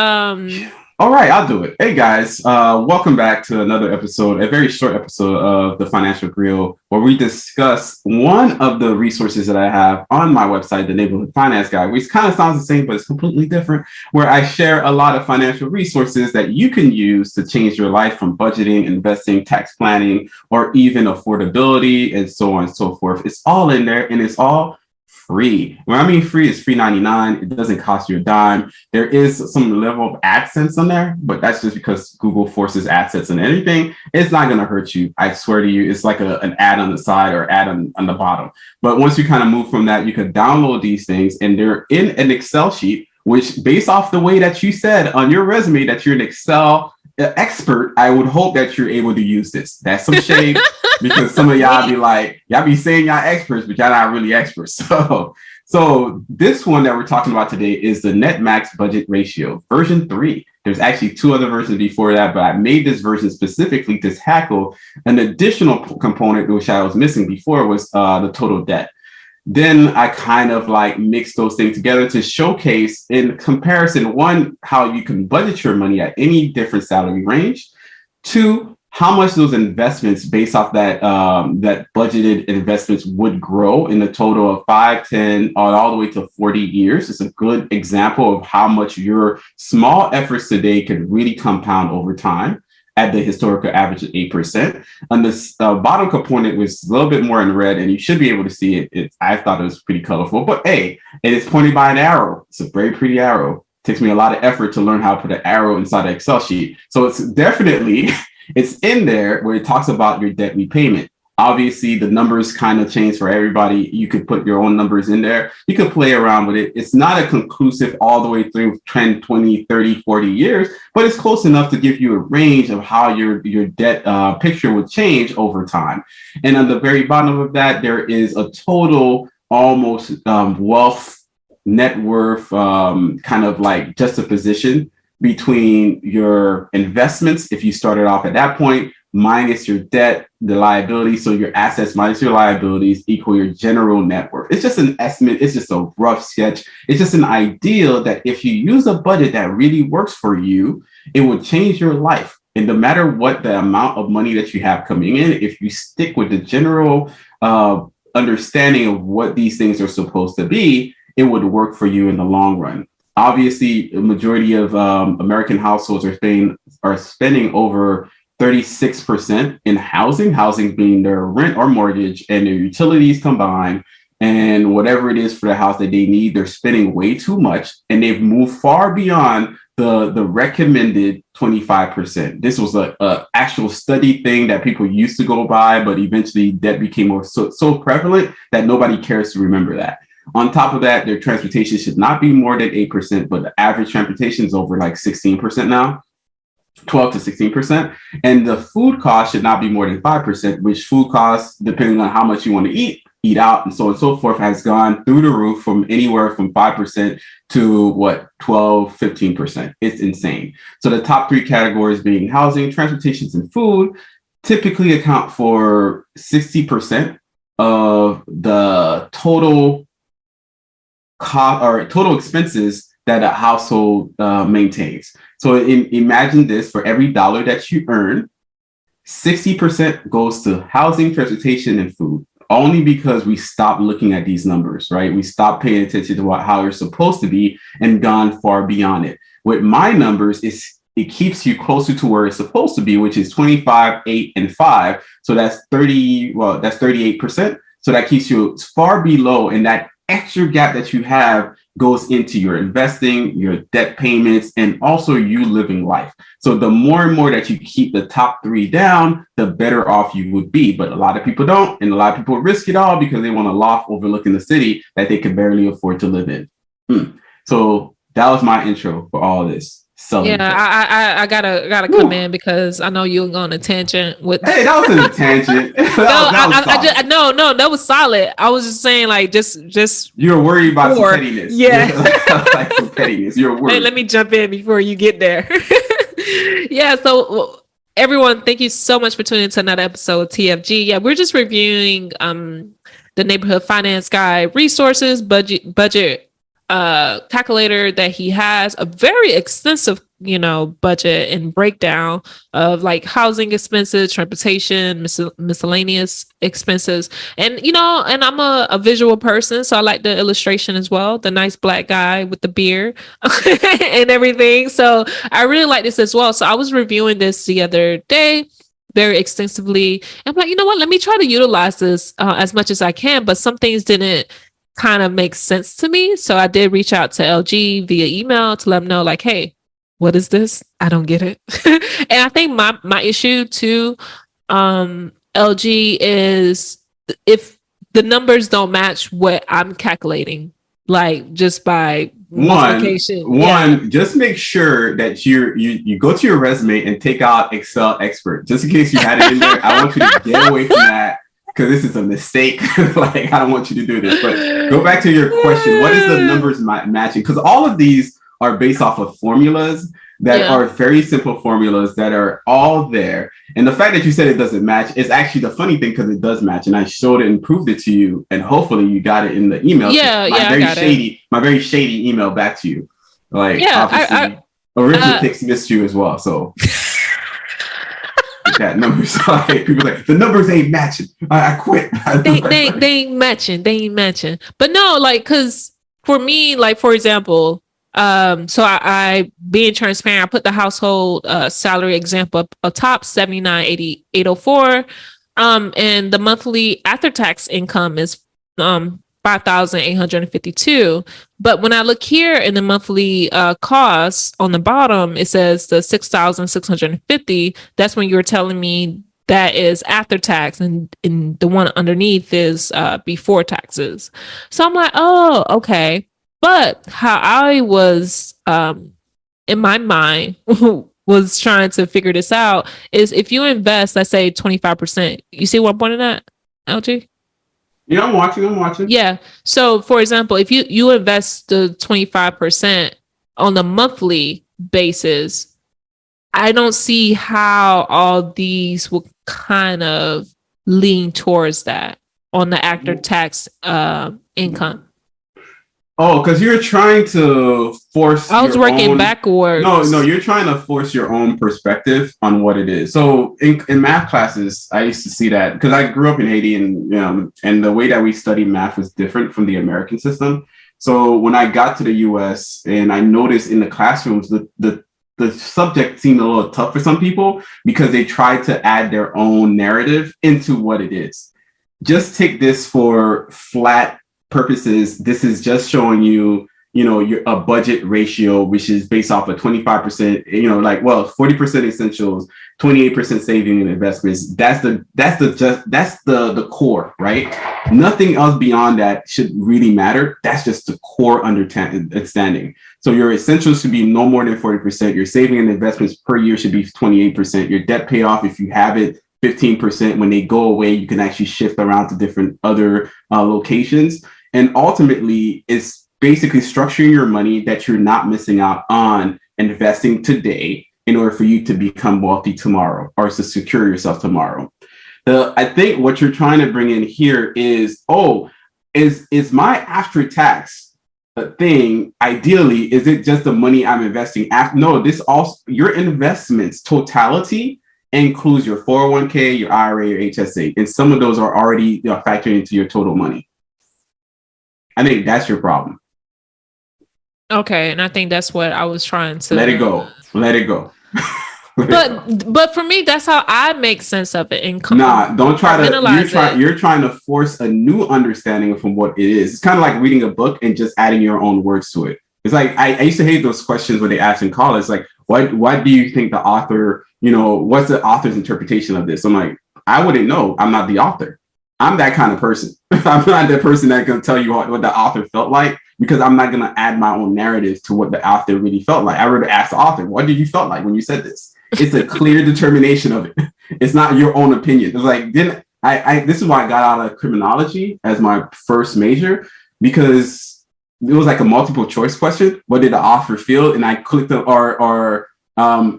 All right, I'll do it. Hey guys, welcome back to another episode, a very short episode of the Financial Griot, where we discuss one of the resources that I have on my website, the Neighborhood Finance Guide, which kind of sounds the same, but it's completely different, where I share a lot of financial resources that you can use to change your life from budgeting, investing, tax planning, or even affordability, and so on and so forth. It's all in there, and it's all free. When I mean free, it's free 99. It doesn't cost you a dime. There is some level of AdSense on there, but that's just because Google forces AdSense on anything. It's not going to hurt you. I swear to you, it's like an ad on the side or ad on the bottom. But once you kind of move from that, you can download these things, and they're in an Excel sheet, which based off the way that you said on your resume that you're an Excel expert, I would hope that you're able to use this. That's some shade. Because some of y'all be like, y'all be saying y'all experts, but y'all not really experts. So this one that we're talking about today is the net max budget ratio, version 3. There's actually 2 other versions before that, but I made this version specifically to tackle an additional component which I was missing before was the total debt. Then I kind of like mix those things together to showcase in comparison, 1, how you can budget your money at any different salary range. 2, how much those investments based off that that budgeted investments would grow in the total of 5, 10, all the way to 40 years. It's a good example of how much your small efforts today could really compound over time at the historical average of 8%. And this bottom component was a little bit more in red, and you should be able to see it. I thought it was pretty colorful, but hey, it is pointed by an arrow. It's a very pretty arrow. It takes me a lot of effort to learn how to put an arrow inside an Excel sheet. So it's definitely it's in there where it talks about your debt repayment. Obviously, the numbers kind of change for everybody. You could put your own numbers in there. You could play around with it. It's not a conclusive all the way through 10, 20, 30, 40 years, but it's close enough to give you a range of how your debt picture would change over time. And on the very bottom of that, there is a total almost wealth, net worth, kind of like juxtaposition between your investments, if you started off at that point, minus your debt, the liability. So your assets minus your liabilities equal your general net worth. It's just an estimate. It's just a rough sketch. It's just an ideal that if you use a budget that really works for you, it would change your life. And no matter what the amount of money that you have coming in, if you stick with the general understanding of what these things are supposed to be, it would work for you in the long run. Obviously, the majority of American households are spending over 36% in housing being their rent or mortgage and their utilities combined, and whatever it is for the house that they need, they're spending way too much, and they've moved far beyond the recommended 25%. This was a actual study thing that people used to go by, but eventually that became so prevalent that nobody cares to remember that. On top of that, their transportation should not be more than 8%, but the average transportation is over like 16% now, 12 to 16%. And the food cost should not be more than 5%, which food costs, depending on how much you want to eat out, and so on and so forth, has gone through the roof from anywhere from 5% to 12, 15%. It's insane. So the top 3 categories being housing, transportations, and food typically account for 60% of the total cost or total expenses that a household maintains. So imagine this: for every dollar that you earn, 60% goes to housing, transportation, and food. Only because we stopped looking at these numbers, right? We stopped paying attention to how you're supposed to be and gone far beyond it. With my numbers, it keeps you closer to where it's supposed to be, which is 25, 8, and 5. So that's 38%. So that keeps you far below, and that extra gap that you have goes into your investing, your debt payments, and also you living life. So the more and more that you keep the top 3 down, the better off you would be. But a lot of people don't, and a lot of people risk it all because they want a loft overlooking the city that they can barely afford to live in. So that was my intro for all this. I gotta come in because I know you're going to tangent with. Hey, that was a tangent. That was solid. I was just saying, like, just you're worried about some pettiness. Yeah, like some pettiness. You're worried. Hey, let me jump in before you get there. Yeah. So everyone, thank you so much for tuning into another episode of TFG. Yeah, we're just reviewing the Neighborhood Finance Guide resources, budget calculator that he has, a very extensive, budget and breakdown of like housing expenses, transportation, miscellaneous expenses. And, and I'm a visual person. So I like the illustration as well. The nice black guy with the beard and everything. So I really like this as well. So I was reviewing this the other day very extensively. I'm like, you know what? Let me try to utilize this as much as I can. But some things didn't kind of make sense to me. So I did reach out to LG via email to let them know, like, hey, what is this? I don't get it. And I think my issue to LG is if the numbers don't match what I'm calculating, like just by one, just make sure that you go to your resume and take out Excel expert, just in case you had it in there. I want you to get away from that, because this is a mistake. Like, I don't want you to do this. But go back to your question. What is the numbers matching? Because all of these are based off of formulas that are very simple formulas that are all there. And the fact that you said it doesn't match is actually the funny thing, because it does match. And I showed it and proved it to you. And hopefully you got it in the email. My very shady email back to you. Like, obviously, arithmetic missed you as well. So that numbers, like, people like, the numbers ain't matching. I quit. They ain't matching. They ain't matching. But no, like, because for me, like, for example, so I being transparent, I put the household salary example up top, $79,804. And the monthly after tax income is $5,852. But when I look here in the monthly costs on the bottom, it says the $6,650. That's when you were telling me that is after tax, and the one underneath is before taxes. So I'm like, oh, okay. But how I was in my mind was trying to figure this out is if you invest, let's say 25%, you see what I'm pointing at, LG? Yeah, I'm watching. Yeah. So for example, if you invest the 25% on a monthly basis, I don't see how all these will kind of lean towards that on the after tax income. Oh, because you're trying to force. I was working backwards. No, you're trying to force your own perspective on what it is. So in math classes, I used to see that because I grew up in Haiti, and and the way that we study math was different from the American system. So when I got to the U.S. and I noticed in the classrooms, the subject seemed a little tough for some people because they tried to add their own narrative into what it is. Just take this for flat purposes. This is just showing you, a budget ratio, which is based off of 25%, 40% essentials, 28% saving and investments. That's the core, right? Nothing else beyond that should really matter. That's just the core understanding. So your essentials should be no more than 40%. Your saving and investments per year should be 28%. Your debt payoff, if you have it, 15%. When they go away, you can actually shift around to different other locations. And ultimately, it's basically structuring your money that you're not missing out on investing today in order for you to become wealthy tomorrow or to secure yourself tomorrow. I think what you're trying to bring in here is, is my after tax thing, ideally, is it just the money I'm investing after? No, this also, your investments totality includes your 401k, your IRA, your HSA, and some of those are already factored into your total money. I think that's your problem. Okay, and I think that's what I was trying to let it go. But for me, that's how I make sense of it. Don't try to. You're trying to force a new understanding from what it is. It's kind of like reading a book and just adding your own words to it. It's like I used to hate those questions when they asked in college, like, what do you think the author? What's the author's interpretation of this? I'm like, I wouldn't know. I'm not the author. I'm that kind of person. I'm not the person that can tell you what the author felt like, because I'm not going to add my own narrative to what the author really felt like. I would ask the author, what did you felt like when you said this? It's a clear determination of it. It's not your own opinion. It's like, this is why I got out of criminology as my first major, because it was like a multiple choice question. What did the author feel? And I clicked on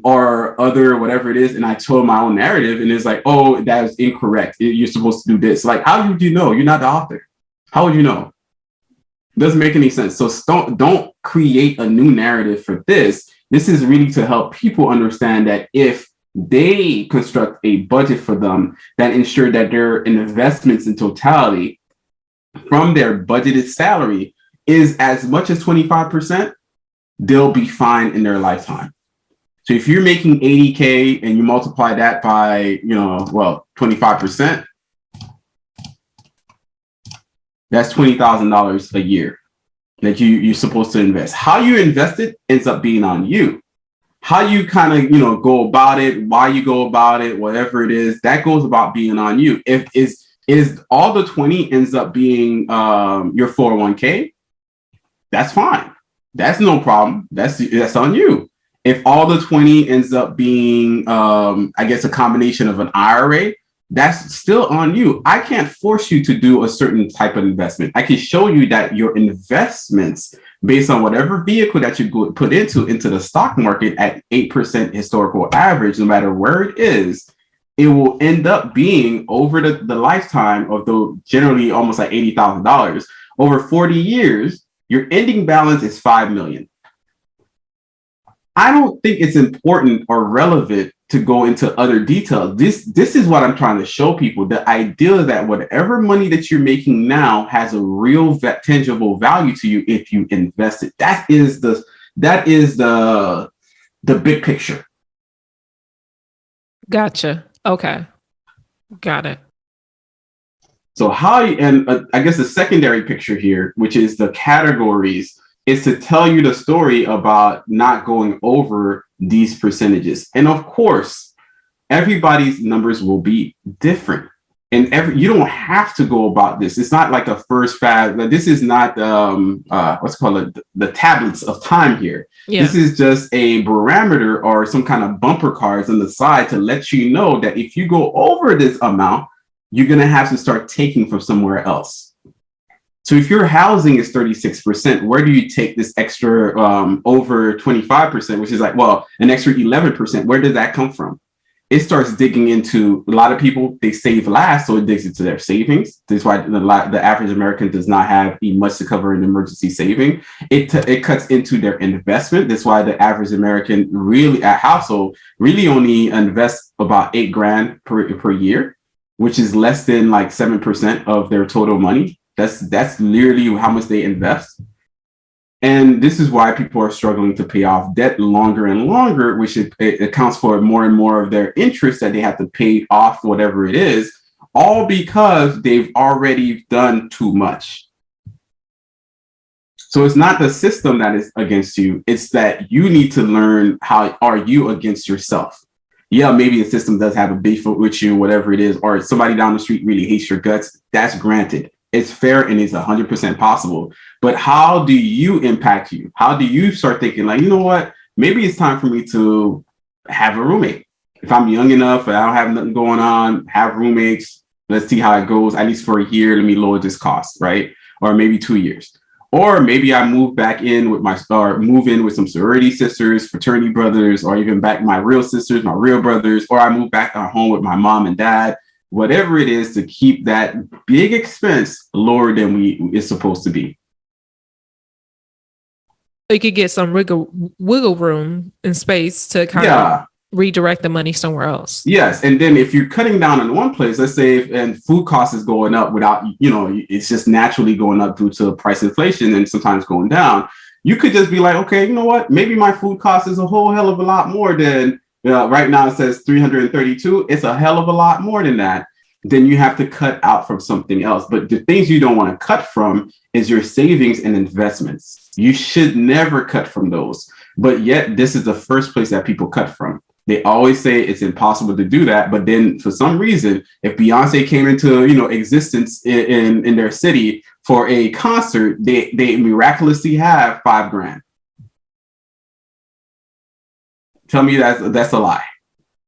or other, whatever it is. And I told my own narrative, and it's like, oh, that was incorrect. You're supposed to do this. Like, how would you know? You're not the author. How would you know? Doesn't make any sense. So don't create a new narrative for this. This is really to help people understand that if they construct a budget for them that ensure that their investments in totality from their budgeted salary is as much as 25%, they'll be fine in their lifetime. So if you're making 80K and you multiply that by, 25%, that's $20,000 a year that you're supposed to invest. How you invest it ends up being on you. How you kind of, go about it, why you go about it, whatever it is, that goes about being on you. If is all the 20 ends up being your 401k, that's fine. That's no problem. That's on you. If all the 20 ends up being, a combination of an IRA, that's still on you. I can't force you to do a certain type of investment. I can show you that your investments based on whatever vehicle that you put into the stock market at 8% historical average, no matter where it is, it will end up being over the lifetime of the generally almost like $80,000 over 40 years. Your ending balance is $5 million. I don't think it's important or relevant to go into other details. This is what I'm trying to show people. The idea that whatever money that you're making now has a real tangible value to you if you invest it. That is the big picture. Gotcha. Okay. Got it. So I guess the secondary picture here, which is the categories, is to tell you the story about not going over these percentages. And of course, everybody's numbers will be different. And you don't have to go about this. It's not like a first fad. This is not the tablets of time here. Yeah. This is just a barometer or some kind of bumper cars on the side to let you know that if you go over this amount, you're going to have to start taking from somewhere else. So if your housing is 36%, where do you take this extra over 25%, which is like, an extra 11%? Where did that come from? It starts digging into a lot of people. They save last, so it digs into their savings. That's why the average American does not have much to cover an emergency saving. It cuts into their investment. That's why the average American household really only invests about $8,000 per year, which is less than like 7% of their total money. That's literally how much they invest. And this is why people are struggling to pay off debt longer and longer, which it accounts for more and more of their interest that they have to pay off whatever it is, all because they've already done too much. So it's not the system that is against you. It's that you need to learn how are you against yourself. Yeah, maybe the system does have a beef with you, whatever it is, or somebody down the street really hates your guts. That's granted. It's fair and it's 100% possible. But how do you impact you? How do you start thinking like, you know what? Maybe it's time for me to have a roommate. If I'm young enough and I don't have nothing going on, have roommates. Let's see how it goes. At least for a year, let me lower this cost, right? Or maybe 2 years. Or maybe I move in with some sorority sisters, fraternity brothers, or even back my real sisters, my real brothers, or I move back to home with my mom and dad. Whatever it is to keep that big expense lower than it's supposed to be. You could get some wiggle room and space to kind of redirect the money somewhere else. Yes. And then if you're cutting down on one place, let's say and food cost is going up without, it's just naturally going up due to price inflation and sometimes going down. You could just be like, okay, you know what? Maybe my food cost is a whole hell of a lot more than right now it says 332. It's a hell of a lot more than that. Then you have to cut out from something else. But the things you don't want to cut from is your savings and investments. You should never cut from those. But yet this is the first place that people cut from. They always say it's impossible to do that. But then for some reason, if Beyonce came into, existence in their city for a concert, they miraculously have $5,000. Tell me that's a lie.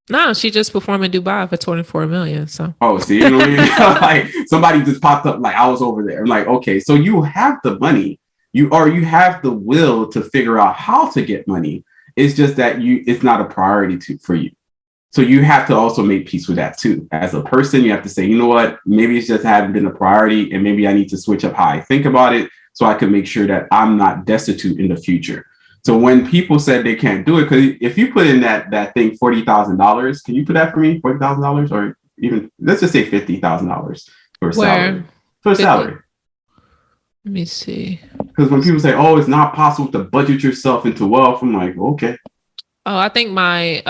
No, she just performed in Dubai for 24 million. So see, you know what I mean? Like somebody just popped up like I was over there. I'm like, okay, so you have the money, you have the will to figure out how to get money. It's just that it's not a priority for you. So you have to also make peace with that too. As a person, you have to say, you know what, maybe it's just hadn't been a priority and maybe I need to switch up how I think about it so I can make sure that I'm not destitute in the future. So when people said they can't do it, because if you put in that thing $40,000, can you put that for me? $40,000, or even let's just say $50,000 for a salary. For a 50? salary. Let me see. Because when people say, "Oh, it's not possible to budget yourself into wealth," I'm like, okay. Oh, I think my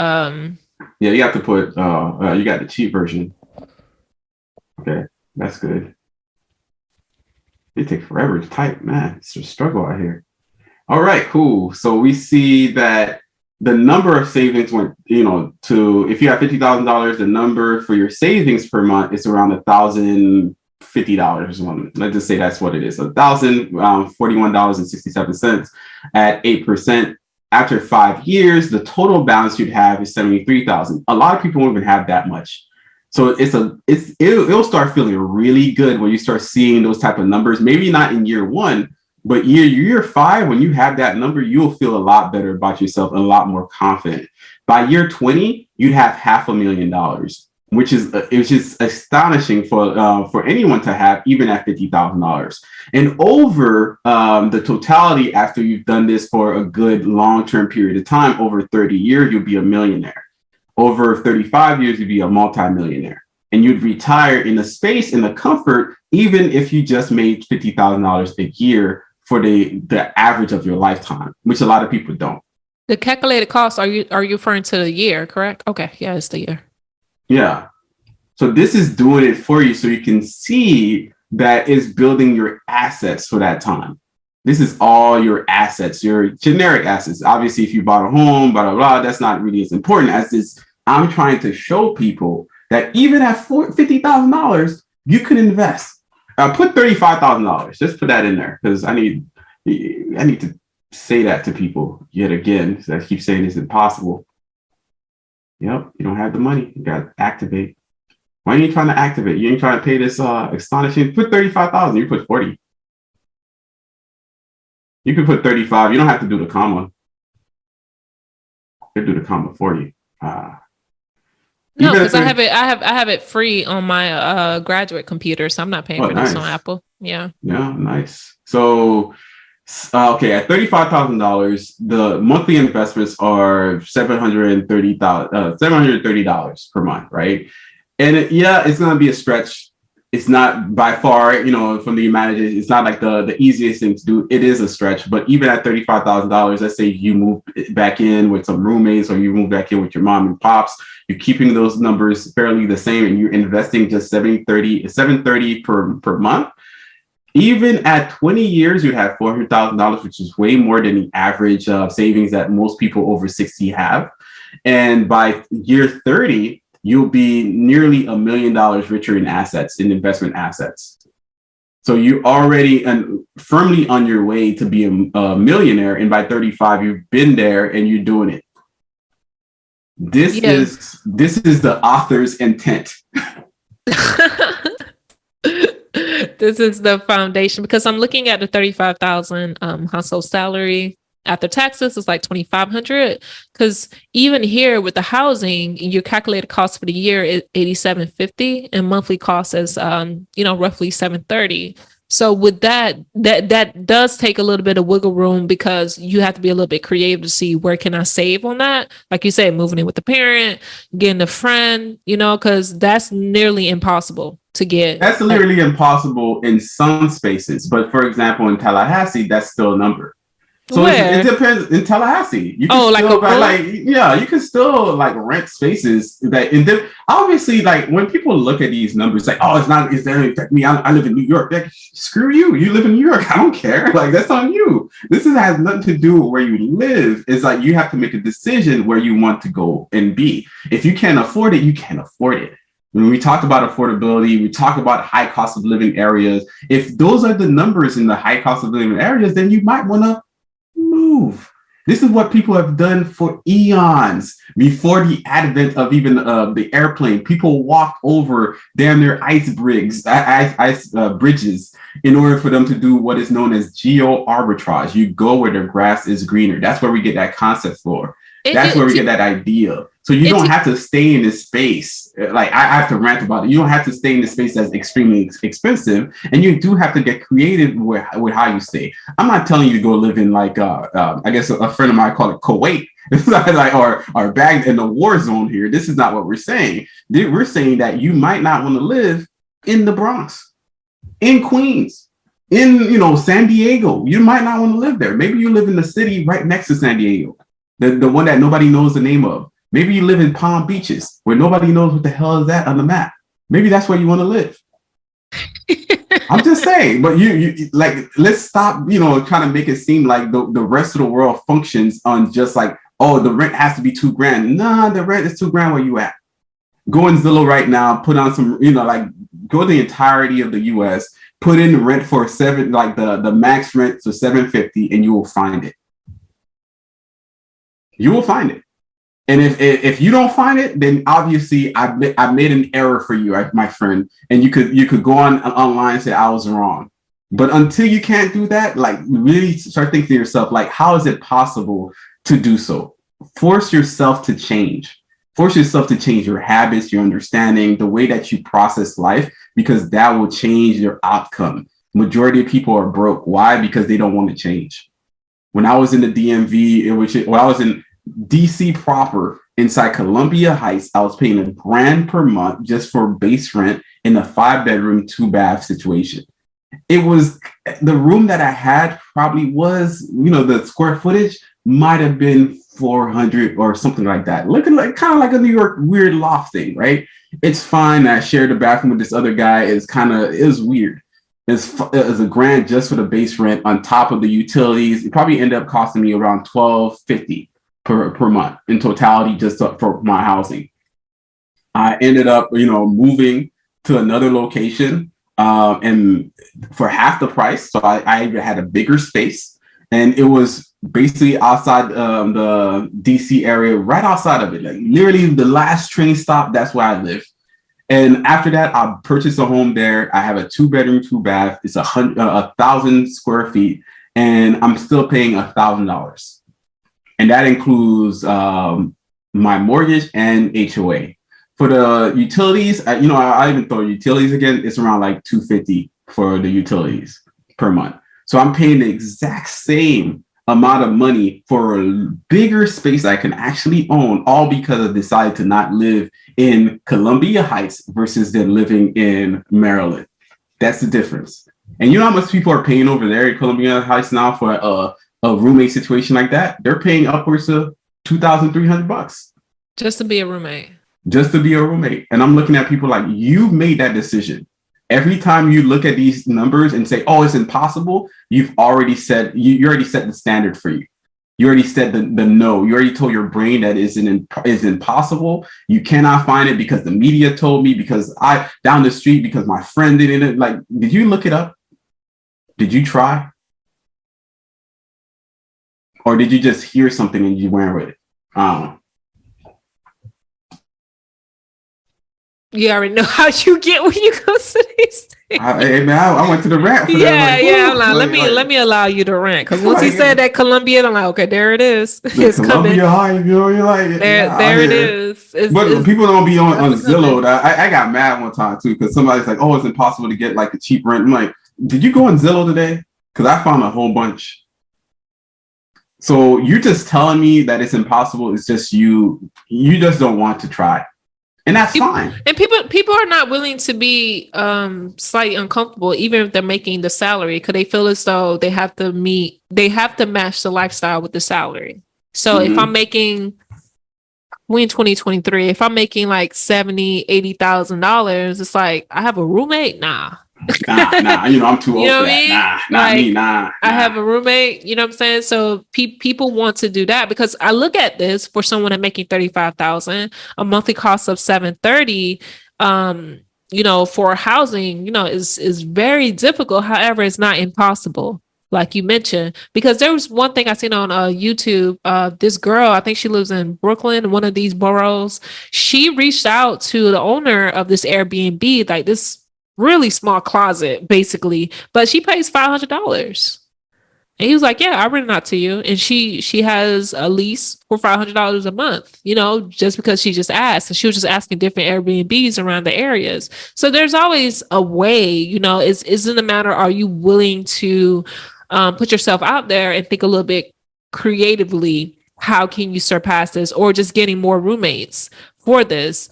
Yeah, you have to put you got the cheap version. Okay, that's good. It takes forever to type, man. It's a struggle out here. All right, cool. So we see that the number of savings went, to if you have $50,000, the number for your savings per month is around $1,050. Let's just say that's what it is. $1,041.67 at 8%. After 5 years, the total balance you'd have is $73,000. A lot of people won't even have that much. So it'll start feeling really good when you start seeing those type of numbers. Maybe not in year one, but year 5, when you have that number, you'll feel a lot better about yourself and a lot more confident. By year 20, you'd have $500,000, which is astonishing for anyone to have, even at $50,000. And over the totality, after you've done this for a good long-term period of time, over 30 years, you'll be a millionaire. Over 35 years, you'd be a multimillionaire. And you'd retire in the space, in the comfort, even if you just made $50,000 a year for the average of your lifetime, which a lot of people don't. The calculated cost, are you referring to the year, correct? Okay, yeah, it's the year. Yeah. So this is doing it for you so you can see that it's building your assets for that time. This is all your assets, your generic assets. Obviously, if you bought a home, blah, blah, blah, that's not really as important as this. I'm trying to show people that even at $50,000, you can invest. Put $35,000. Just put that in there, because I need to say that to people yet again. So I keep saying it's impossible. Yep, you don't have the money. You got to activate. Why are you trying to activate? You ain't trying to pay this astonishing. Put $35,000. You put 40. You can put 35. You don't have to do the comma. They'll do the comma for you. No, because I have it free on my graduate computer, so I'm not paying for this on Apple. Yeah. Yeah, nice. So, okay, at $35,000, the monthly investments are $730 per month, right? And it's going to be a stretch. It's not by far, from the humanity, it's not like the easiest thing to do. It is a stretch, but even at $35,000, let's say you move back in with some roommates, or you move back in with your mom and pops, you're keeping those numbers fairly the same, and you're investing just $730 per month. Even at 20 years, you'd have $400,000, which is way more than the average savings that most people over 60 have. And by year 30, you'll be nearly $1 million richer in assets, in investment assets. So you're already firmly on your way to be a millionaire. And by 35, you've been there and you're doing it. This is the author's intent. This is the foundation, because I'm looking at the 35,000 household salary. After taxes, it's like $2,500. Because even here with the housing, your calculated cost for the year is $8,750, and monthly cost is roughly $730. So with that does take a little bit of wiggle room, because you have to be a little bit creative to see where can I save on that. Like you said, moving in with the parent, getting a friend, because that's nearly impossible to get. That's nearly impossible in some spaces. But for example, in Tallahassee, that's still a number. So it depends. In Tallahassee, you can you can still rent spaces that obviously, when people look at these numbers, it's not, it's going to affect me. I live in New York. Screw you. You live in New York. I don't care. That's on you. This has nothing to do with where you live. It's you have to make a decision where you want to go and be. If you can't afford it, you can't afford it. When we talk about affordability, we talk about high cost of living areas. If those are the numbers in the high cost of living areas, then you might want to move. This is what people have done for eons. Before the advent of even the airplane, people walked over damn near ice bridges in order for them to do what is known as geo arbitrage. You go where the grass is greener. That's where we get that concept for. That's where we get that idea. So you don't have to stay in this space. Like I have to rant about it. You don't have to stay in this space that's extremely expensive, and you do have to get creative with how you stay. I'm not telling you to go live in like I guess a friend of mine called it Kuwait, like or Baghdad in the war zone here. This is not what we're saying. We're saying that you might not want to live in the Bronx, in Queens, in San Diego. You might not want to live there. Maybe you live in the city right next to San Diego. The one that nobody knows the name of. Maybe you live in Palm Beaches where nobody knows what the hell is that on the map. Maybe that's where you want to live. I'm just saying, but you like, let's stop, trying to make it seem like the rest of the world functions on just like, oh, the rent has to be $2,000. Nah, the rent is $2,000 where you at. Go in Zillow right now, put on some, go the entirety of the US, put in rent for the max rent to $750, and you will find it. You will find it. And if you don't find it, then obviously I made an error for you, my friend. And you could go online and say I was wrong. But until you can't do that, like really start thinking to yourself, like, how is it possible to do so? Force yourself to change. Force yourself to change your habits, your understanding, the way that you process life, because that will change your outcome. Majority of people are broke. Why? Because they don't want to change. When I was in the DMV, when I was in DC proper, inside Columbia Heights, I was paying $1,000 per month just for base rent in a 5-bedroom, 2-bath situation. It was the room that I had probably was, the square footage might have been 400 or something like that. Looking like kind of like a New York weird loft thing, right? It's fine. I shared a bathroom with this other guy. It was weird. It's $1,000 just for the base rent on top of the utilities. It probably ended up costing me around $1,250 per month in totality just for my housing. I ended up, moving to another location and for half the price. So I had a bigger space, and it was basically outside the DC area, right outside of it, like literally the last train stop. That's where I live. And after that, I purchased a home there. I have a 2-bedroom, 2-bath. It's 1,000 square feet, and I'm still paying $1,000. And that includes my mortgage and HOA. For the utilities, I even throw utilities again. It's around like $250 for the utilities per month. So I'm paying the exact same amount of money for a bigger space I can actually own, all because I decided to not live in Columbia Heights versus them living in Maryland. That's the difference. And you know how much people are paying over there in Columbia Heights now for a roommate situation like that? They're paying upwards of $2,300 just to be a roommate. Just to be a roommate. And I'm looking at people like, you made that decision. Every time you look at these numbers and say, oh, it's impossible, you already set the standard for you. You already said the no. You already told your brain that is impossible. You cannot find it because the media told me, because I down the street, because my friend did it. Like, did you look it up? Did you try? Or did you just hear something and you went with it? You already know how you get when you go to these things. I went to the rant. I'm like, let me allow you to rant, because once he said that Colombian, I'm like, okay, there it is. It's coming. High, you're like, there it is. But people don't be on Zillow. I got mad one time too, because somebody's like, oh, it's impossible to get like a cheap rent. I'm like, did you go on Zillow today? Because I found a whole bunch. So you're just telling me that it's impossible. It's just you just don't want to try. And that's fine. And people are not willing to be slightly uncomfortable, even if they're making the salary, because they feel as though they have to match the lifestyle with the salary. So if I'm making, we in 2023, if I'm making like $70,000-$80,000, it's like, I have a roommate? Nah. Nah, I'm too old for that. Nah. I have a roommate, you know what I'm saying? So people want to do that, because I look at this for someone that's making $35,000, a monthly cost of $730, for housing, is very difficult. However, it's not impossible, like you mentioned, because there was one thing I seen on YouTube. This girl, I think she lives in Brooklyn, one of these boroughs. She reached out to the owner of this Airbnb, like this really small closet, basically, but she pays $500. And he was like, yeah, I rent it out to you. And she has a lease for $500 a month, just because she just asked. And she was just asking different Airbnbs around the areas. So there's always a way, isn't a matter, are you willing to put yourself out there and think a little bit creatively, how can you surpass this, or just getting more roommates for this.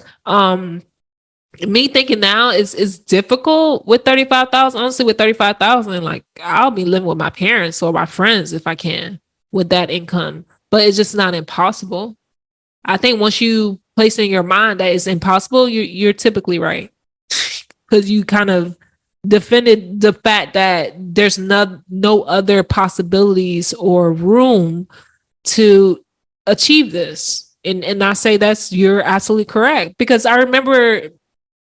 Me thinking now is difficult with 35,000. Honestly, with 35,000, like I'll be living with my parents or my friends if I can with that income. But it's just not impossible. I think once you place in your mind that it's impossible, you're typically right. Because you kind of defended the fact that there's no other possibilities or room to achieve this. And I say you're absolutely correct. Because I remember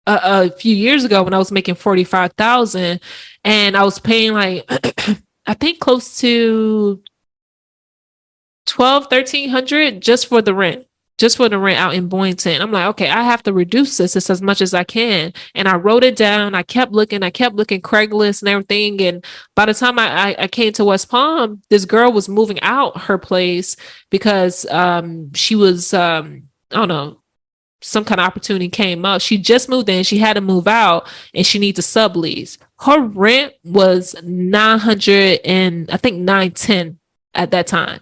a few years ago when I was making 45,000 and I was paying like I think close to 1,300 just for the rent. Just for the rent out in Boynton. I'm like, okay, I have to reduce this as much as I can. And I wrote it down. I kept looking Craigslist and everything. And by the time I came to West Palm, this girl was moving out her place because she was I don't know, some kind of opportunity came up. She just moved in. She had to move out and she needs a sublease. Her rent was 900 and I think 910 at that time.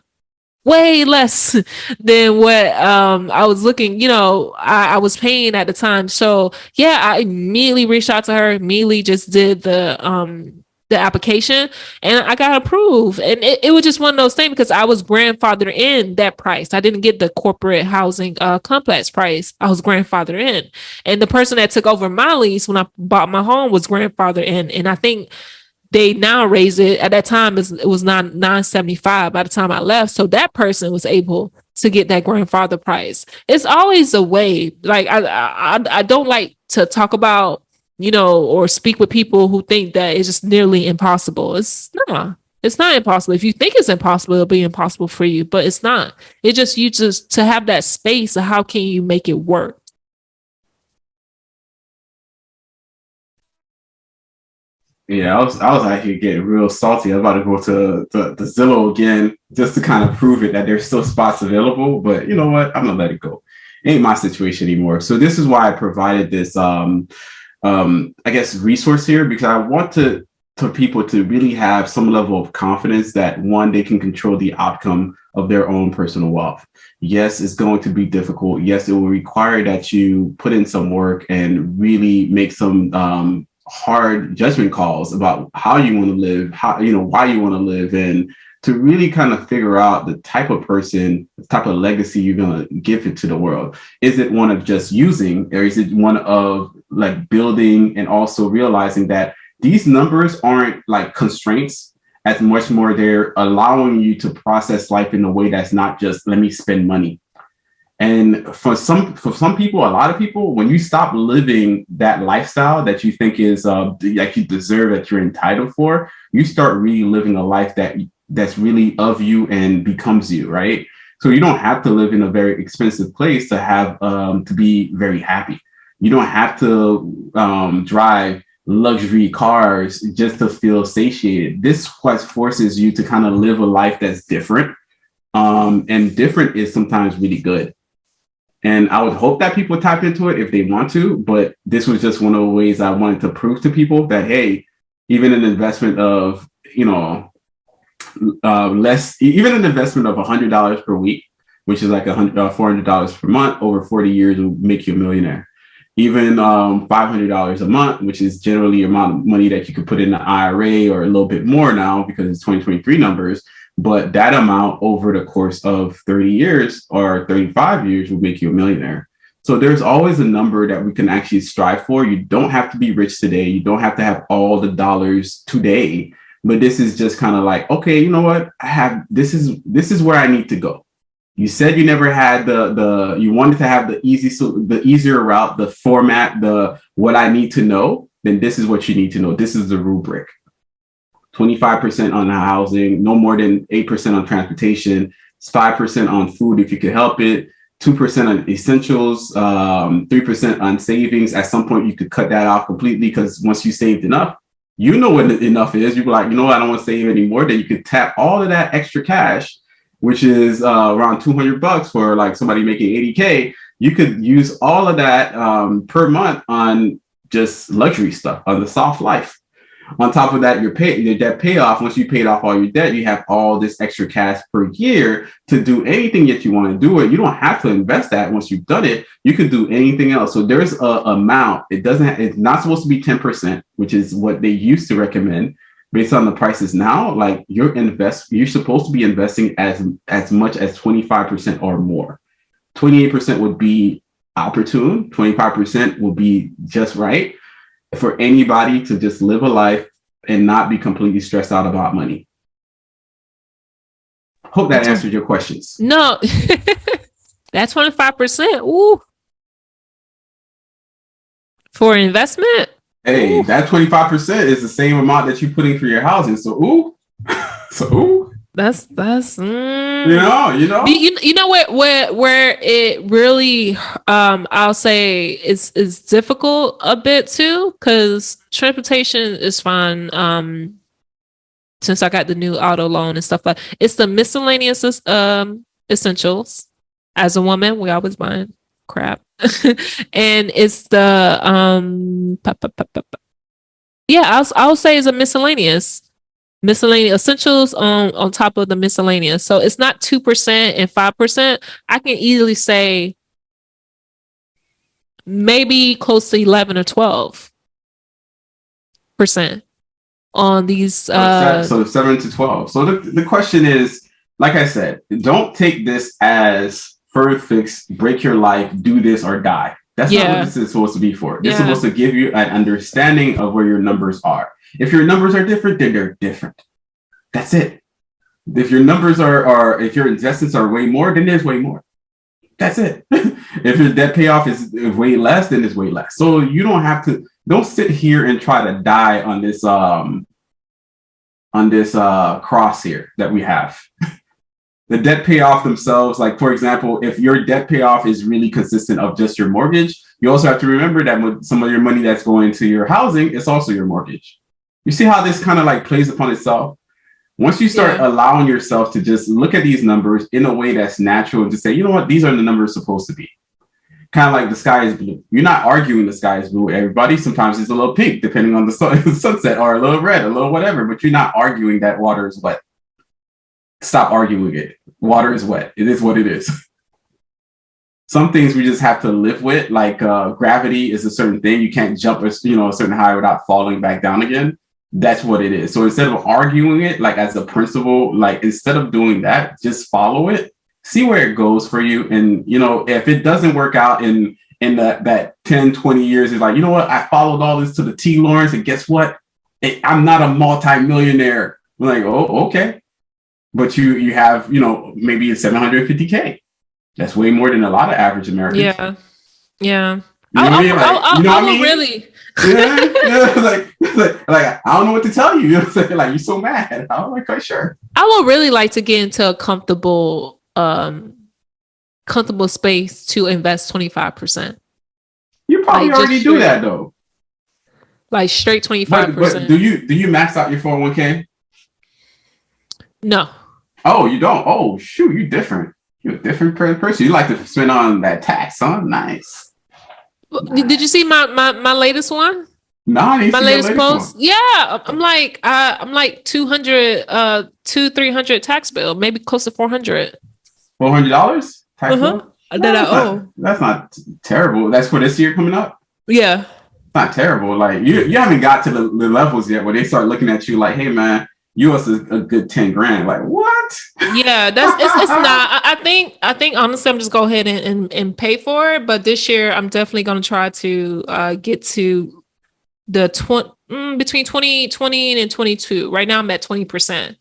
Way less than what I was looking, I was paying at the time. So yeah, I immediately reached out to her, immediately just did the application and I got approved. And it was just one of those things because I was grandfathered in that price. I didn't get the corporate housing complex price. I was grandfathered in. And the person that took over my lease when I bought my home was grandfathered in. And I think they now raise it. At that time, it was 975 by the time I left. So that person was able to get that grandfather price. It's always a way. Like I don't like to talk about, or speak with people who think that it's just nearly impossible. It's not impossible. If you think it's impossible, it'll be impossible for you, but it's not. It just, you just to have that space of how can you make it work? Yeah, I was actually getting real salty. I was about to go to the Zillow again just to kind of prove it that there's still spots available. But you know what? I'm gonna let it go. Ain't my situation anymore. So this is why I provided this I guess resource here, because I want to people to really have some level of confidence that one, they can control the outcome of their own personal wealth. Yes, it's going to be difficult. Yes, it will require that you put in some work and really make some hard judgment calls about how you want to live, how, why you want to live, and to really kind of figure out the type of person, the type of legacy you're going to give it to the world. Is it one of just using, or is it one of like building and also realizing that these numbers aren't like constraints as much more they're allowing you to process life in a way that's not just let me spend money. And for some people, a lot of people, when you stop living that lifestyle that you think is like you deserve, that you're entitled for, you start really living a life that's really of you and becomes you, right? So you don't have to live in a very expensive place to have to be very happy. You don't have to drive luxury cars just to feel satiated. This quest forces you to kind of live a life that's different. And different is sometimes really good. And I would hope that people tap into it if they want to, but this was just one of the ways I wanted to prove to people that, hey, even an investment of, less, even an investment of $100 per week, which is like $400 per month over 40 years will make you a millionaire. Even $500 a month, which is generally the amount of money that you could put in an IRA, or a little bit more now because it's 2023 numbers. But that amount over the course of 30 years or 35 years will make you a millionaire. So there's always a number that we can actually strive for. You don't have to be rich today. You don't have to have all the dollars today. But this is just kind of like, okay, you know what? This is where I need to go. You said you never had you wanted to have the easier route, the format, what I need to know. Then this is what you need to know. This is the rubric. 25% on housing, no more than 8% on transportation, 5% on food if you can help it, 2% on essentials, 3% on savings. At some point, you could cut that off completely because once you saved enough, You know what enough is. You're like, you know what, I don't want to save anymore. Then you could tap all of that extra cash, which is around $200 for like somebody making 80K. You could use all of that per month on just luxury stuff, on the soft life. On top of that, your debt payoff. Once you paid off all your debt, you have all this extra cash per year to do anything that you want to do. It. You don't have to invest that once you've done it. You can do anything else. So there's a amount. It's not supposed to be 10%, which is what they used to recommend. Based on the prices now, like you're supposed to be investing as much as 25% or more. 28% would be opportune. 25% would be just right for anybody to just live a life and not be completely stressed out about money. Hope that answered your questions. No, that's 25%. Ooh. For investment? Hey, ooh. That 25% is the same amount that you're putting for your housing. So, ooh. That's you know you know where it really I'll say is difficult a bit too, because transportation is fine since I got the new auto loan and stuff like it's the miscellaneous essentials. As a woman, we always buying crap. And it's the I'll say it's a miscellaneous essentials on top of the miscellaneous. So it's not 2% and 5%. I can easily say maybe close to 11 or 12% on these. So 7 to 12. So the question is, like I said, don't take this as first fix, break your life, do this or die. That's not what this is supposed to be for. It's supposed to give you an understanding of where your numbers are. If your numbers are different, then they're different. That's it. If your numbers are if your investments are way more, then there's way more. That's it. If your debt payoff is way less, then it's way less. So you don't sit here and try to die on this cross here that we have. The debt payoff themselves, like for example, if your debt payoff is really consistent of just your mortgage, you also have to remember that some of your money that's going to your housing is also your mortgage. You see how this kind of like plays upon itself? Once you start allowing yourself to just look at these numbers in a way that's natural and to say, you know what, these are the numbers supposed to be. Kind of like the sky is blue. You're not arguing the sky is blue. Everybody, sometimes it's a little pink, depending on the sunset, or a little red, a little whatever, but you're not arguing that water is wet. Stop arguing it. Water is wet. It is what it is. Some things we just have to live with, like gravity is a certain thing. You can't jump a certain high without falling back down again. That's what it is. So instead of arguing it, like as a principle, like instead of doing that, just follow it, see where it goes for you. And, if it doesn't work out in that 10, 20 years, it's like, you know what? I followed all this to the T, Lawrence, and guess what? I'm not a multi-millionaire. I'm like, oh, okay. But you have, maybe 750K. That's way more than a lot of average Americans. Yeah. Yeah. I will really. Like I don't know what to tell you. You know what I'm saying? Like you're so mad. I'm not quite sure. I would really like to get into a comfortable space to invest 25%. You probably already do that though. Like straight 25%. But do you max out your 401k? No. Oh, you don't? Oh, shoot, you're different. You're a different person. You like to spend on that tax, huh? Nice. Did you see my latest one? No, I didn't see my latest post. One. Yeah, I'm like 300 tax bill, maybe close to $400. $400 tax bill? That I owe. That's not terrible. That's for this year coming up. Yeah, it's not terrible. Like you haven't got to the levels yet where they start looking at you like, hey man, you owe us a good 10 grand. Like what? Yeah, it's not. I think honestly, I'm just go ahead and pay for it. But this year, I'm definitely going to try to get to the between 20 and 22. Right now, I'm at 20%.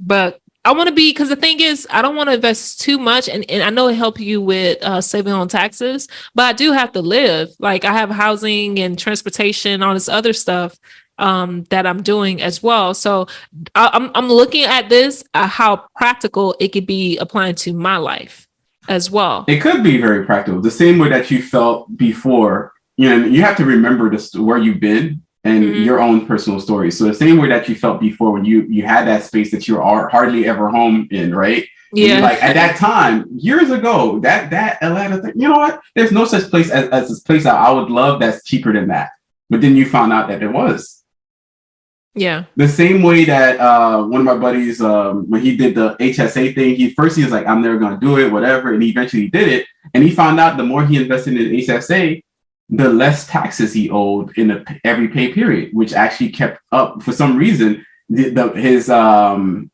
But I want to be, because the thing is, I don't want to invest too much, and I know it helps you with saving on taxes. But I do have to live. Like I have housing and transportation, all this other stuff that I'm doing as well. So I'm looking at this, how practical it could be applying to my life as well. It could be very practical, the same way that you felt before. You have to remember where you've been and your own personal stories. So the same way that you felt before when you had that space that you are hardly ever home in, right? Yeah. Like at that time, years ago, that Atlanta thing, you know what? There's no such place as this place that I would love that's cheaper than that. But then you found out that there was. Yeah. The same way that one of my buddies, when he did the HSA thing, he was like, I'm never going to do it, whatever. And he eventually did it. And he found out the more he invested in HSA, the less taxes he owed in every pay period, which actually kept up. For some reason, his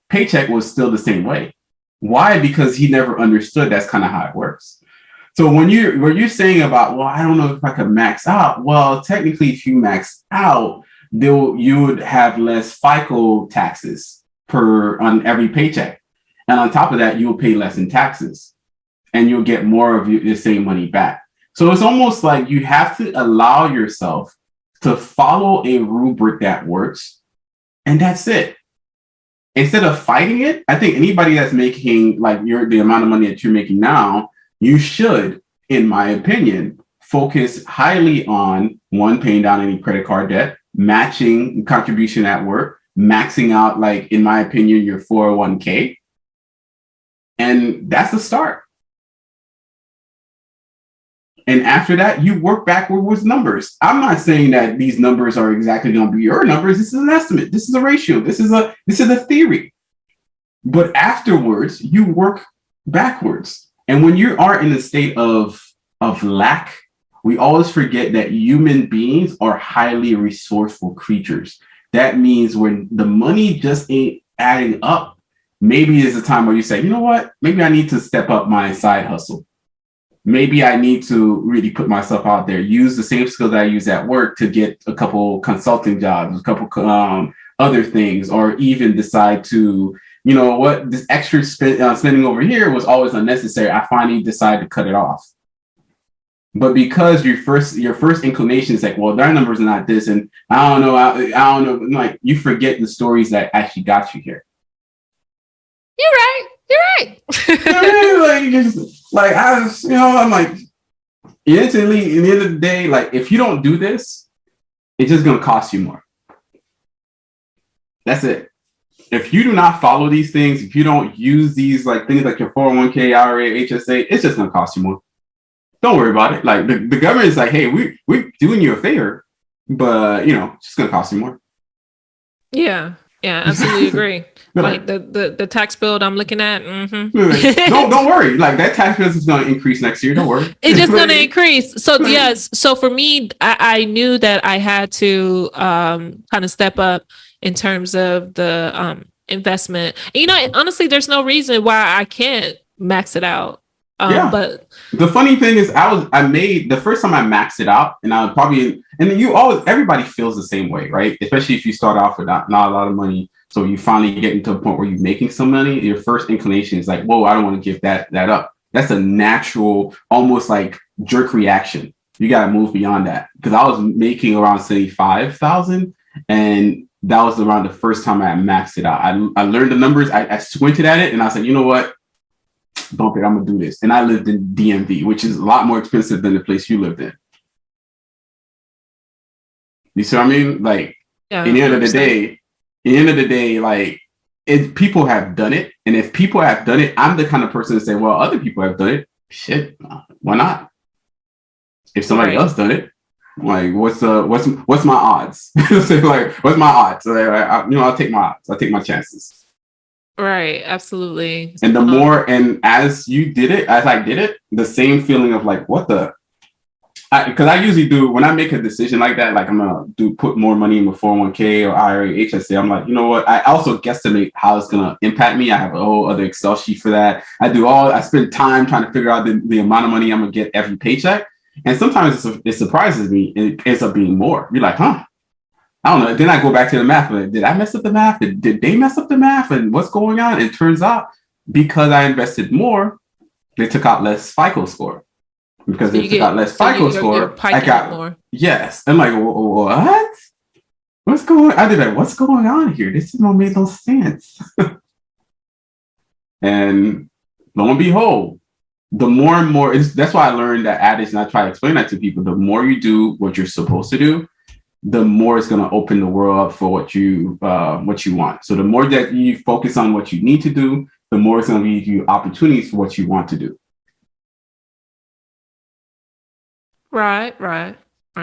paycheck was still the same way. Why? Because he never understood that's kind of how it works. So when you're saying about, well, I don't know if I could max out. Well, technically, if you max out, you would have less FICO taxes on every paycheck. And on top of that, you'll pay less in taxes and you'll get more of the same money back. So it's almost like you have to allow yourself to follow a rubric that works. And that's it. Instead of fighting it, I think anybody that's making like the amount of money that you're making now, you should, in my opinion, focus highly on one, paying down any credit card debt, matching contribution at work, maxing out, like, in my opinion, your 401k. And that's the start. And after that, you work backward with numbers. I'm not saying that these numbers are exactly going to be your numbers. This is an estimate. This is a ratio. This is a theory. But afterwards, you work backwards. And when you are in a state of lack, we always forget that human beings are highly resourceful creatures. That means when the money just ain't adding up, maybe there's a time where you say, you know what? Maybe I need to step up my side hustle. Maybe I need to really put myself out there, use the same skills that I use at work to get a couple consulting jobs, a couple other things, or even decide to, you know what, this extra spending over here was always unnecessary. I finally decide to cut it off. But because your first inclination is like, well, their numbers are not this, and I don't know, like, you forget the stories that actually got you here. You're right. I'm like, instantly, at the end of the day, like, if you don't do this, it's just going to cost you more. That's it. If you do not follow these things, if you don't use these, like, things like your 401k, IRA, HSA, it's just going to cost you more. Don't worry about it. Like, the government is like, hey, we're doing you a favor, but, it's just going to cost you more. Yeah, absolutely agree. Like the tax bill I'm looking at. Mm-hmm. Don't worry. Like, that tax bill is going to increase next year. Don't worry. It's just going to increase. So yes. So for me, I knew that I had to kind of step up in terms of the investment. Honestly, there's no reason why I can't max it out. But the funny thing is, the first time I maxed it out, and I would probably, and everybody feels the same way, right? Especially if you start off with not a lot of money. So you finally get into a point where you're making some money. Your first inclination is like, whoa, I don't want to give that up. That's a natural, almost like jerk reaction. You got to move beyond that. Because I was making around 75,000, and that was around the first time I maxed it out. I learned the numbers. I squinted at it, and I said, you know what? Bump it, I'm gonna do this. And I lived in DMV, which is a lot more expensive than the place you lived in. You see what I mean? Like, at the end of the day, like, people have done it. And if people have done it, I'm the kind of person to say, well, other people have done it. Shit, why not? If somebody else done it, like, what's my odds? Like, what's my odds? I'll take my odds. I'll take my chances. Right, absolutely. And the more, and as I did it, the same feeling of like, what the, because I usually do, when I make a decision like that, like I'm gonna put more money in my 401k or IRA, HSA, I'm like, you know what? I also guesstimate how it's gonna impact me. I have a whole other Excel sheet for that. I spend time trying to figure out the amount of money I'm gonna get every paycheck. And sometimes it surprises me, and it ends up being more. You're like, huh? I don't know. Then I go back to the math. Like, did I mess up the math? Did they mess up the math? And what's going on? It turns out because I invested more, they took out less FICO score. Because they took out less FICO score, I got more. Yes. I'm like, what? What's going on? I did that. What's going on here? This don't make no sense. And lo and behold, the more and more, that's why I learned that adage, and I try to explain that to people. The more you do what you're supposed to do, the more it's going to open the world up for what you want. So the more that you focus on what you need to do, the more it's going to give you opportunities for what you want to do. Right.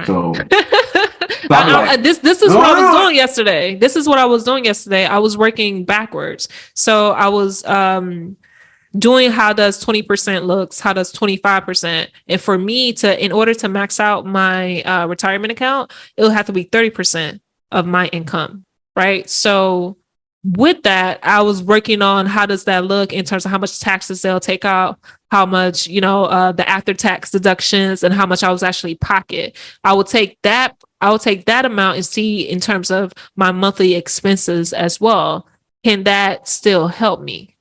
So this is what I was doing yesterday. This is what I was doing yesterday. I was working backwards. So I was doing how does 20% looks, how does 25%. And for me in order to max out my retirement account, it'll have to be 30% of my income. Right. So with that, I was working on how does that look in terms of how much taxes they'll take out, how much, the after tax deductions, and how much I was actually pocket. I will take that amount and see in terms of my monthly expenses as well. Can that still help me?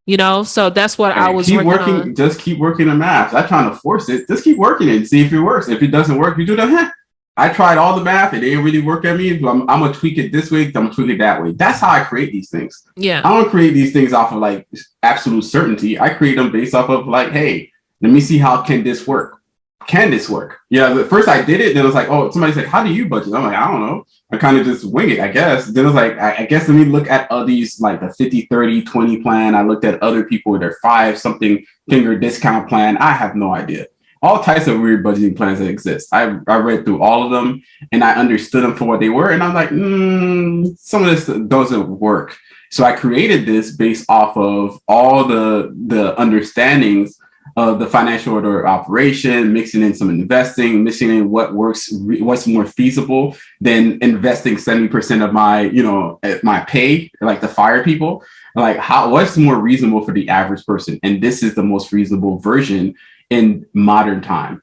So that's what I was working on. Just keep working the math. I'm trying to force it. Just keep working it and see if it works. If it doesn't work, you do the I tried all the math. It didn't really work at me. I'm going to tweak it this way. I'm going to tweak it that way. That's how I create these things. Yeah. I don't create these things off of like absolute certainty. I create them based off of like, hey, let me see how can this work? Can this work? Yeah. At first I did it. Then it was like, oh, somebody said, how do you budget? I'm like, I don't know. I kind of just wing it, I guess. Then it was like, I guess let me look at these like the 50, 30, 20 plan. I looked at other people with their 5 something finger discount plan. I have no idea. All types of weird budgeting plans that exist. I read through all of them and I understood them for what they were. And I'm like, some of this doesn't work. So I created this based off of all the understandings of the financial order of operation, mixing in some investing, mixing in what works, what's more feasible than investing 70% of my, my pay, like the fire people. Like what's more reasonable for the average person? And this is the most reasonable version in modern time.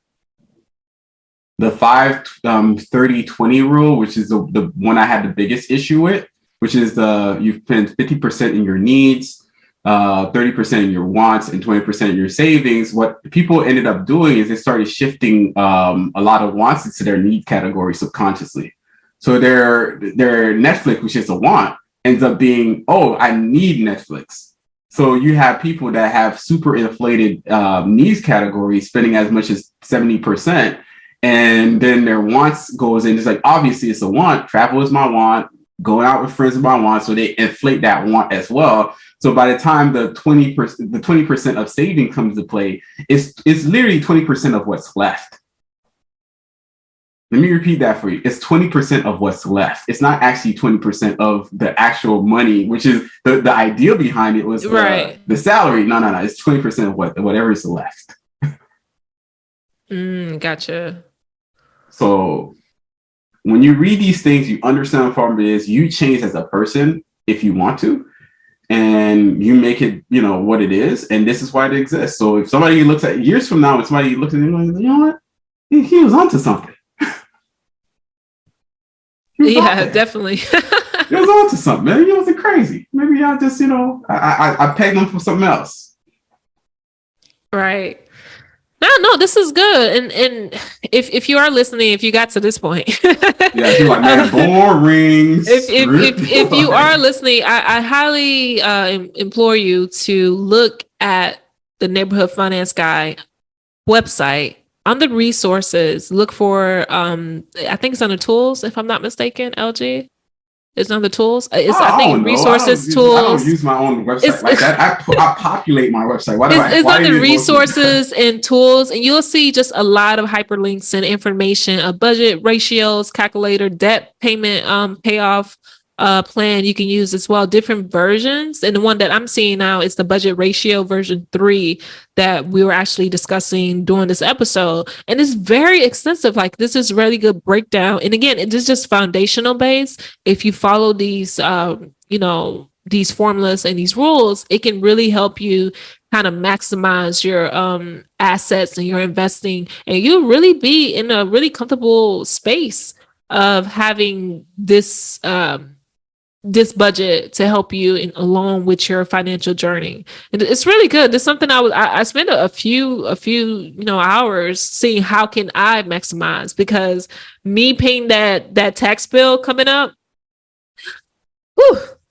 The 5-30-20 rule, which is the one I had the biggest issue with, which is you spend 50% in your needs, 30% in your wants, and 20% in your savings. What people ended up doing is they started shifting a lot of wants into their need category subconsciously. So their Netflix, which is a want, ends up being, oh, I need Netflix. So you have people that have super inflated needs categories spending as much as 70%. And then their wants goes in. It's like, obviously it's a want. Travel is my want. Going out with friends is my want. So they inflate that want as well. So by the time the 20% of saving comes to play, it's literally 20% of what's left. Let me repeat that for you. It's 20% of what's left. It's not actually 20% of the actual money, which is the idea behind it was right. The salary. No. It's 20% of whatever is left. Gotcha. So when you read these things, you understand what farm it is. You change as a person if you want to, and you make it, what it is. And this is why it exists. So if somebody looks at years from now, and somebody looks at it, like, you know what? He was onto something. Yeah, definitely. He was onto something, man. He wasn't crazy. Maybe I just, I pegged him for something else. Right. No, this is good. And if you are listening, if you got to this point, yeah, you're like, man, boring. If you are listening, I highly implore you to look at the Neighborhood Finance Guy website. On the resources, look for I think it's under tools, if I'm not mistaken. LG, it's under tools. I think resources, tools. I don't use my own website like that. I populate my website. It's under resources and tools, and you'll see just a lot of hyperlinks and information, budget ratios, calculator, debt payment, payoff plan you can use as well, different versions. And the one that I'm seeing now is the budget ratio version 3 that we were actually discussing during this episode. And it's very extensive. Like, this is really good breakdown. And again, it is just foundational based. If you follow these, these formulas and these rules, it can really help you kind of maximize your assets and your investing. And you'll really be in a really comfortable space of having this this budget to help you along with your financial journey. And it's really good. It's something I spent a few hours seeing how can I maximize, because me paying that tax bill coming up,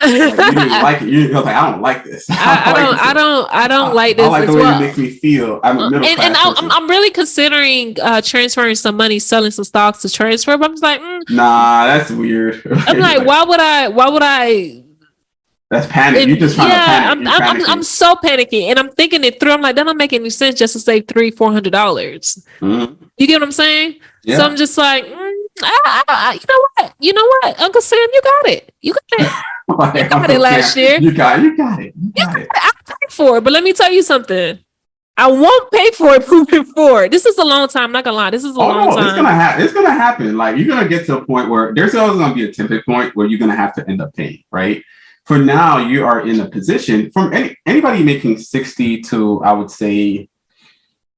Like, you didn't like it. You're like, I don't like this. I don't like this. I like the way it makes me feel. I'm a middle class person. I'm really considering transferring some money, selling some stocks to transfer. But I'm just like, nah, that's weird. I'm like, why would I? That's panic. You're just trying to panic. I'm so panicky, and I'm thinking it through. I'm like, that don't make any sense just to save $300-$400. Mm-hmm. You get what I'm saying? Yeah. So I'm just like, you know what, Uncle Sam, you got it. You got it. You got it last year. You got it. I paid for it, but let me tell you something. I won't pay for it moving forward. This is a long time. I'm not gonna lie. This is a long time. It's gonna happen. Like, you're gonna get to a point where there's always gonna be a tipping point where you're gonna have to end up paying, right? For now, you are in a position from anybody making 60 to, I would say,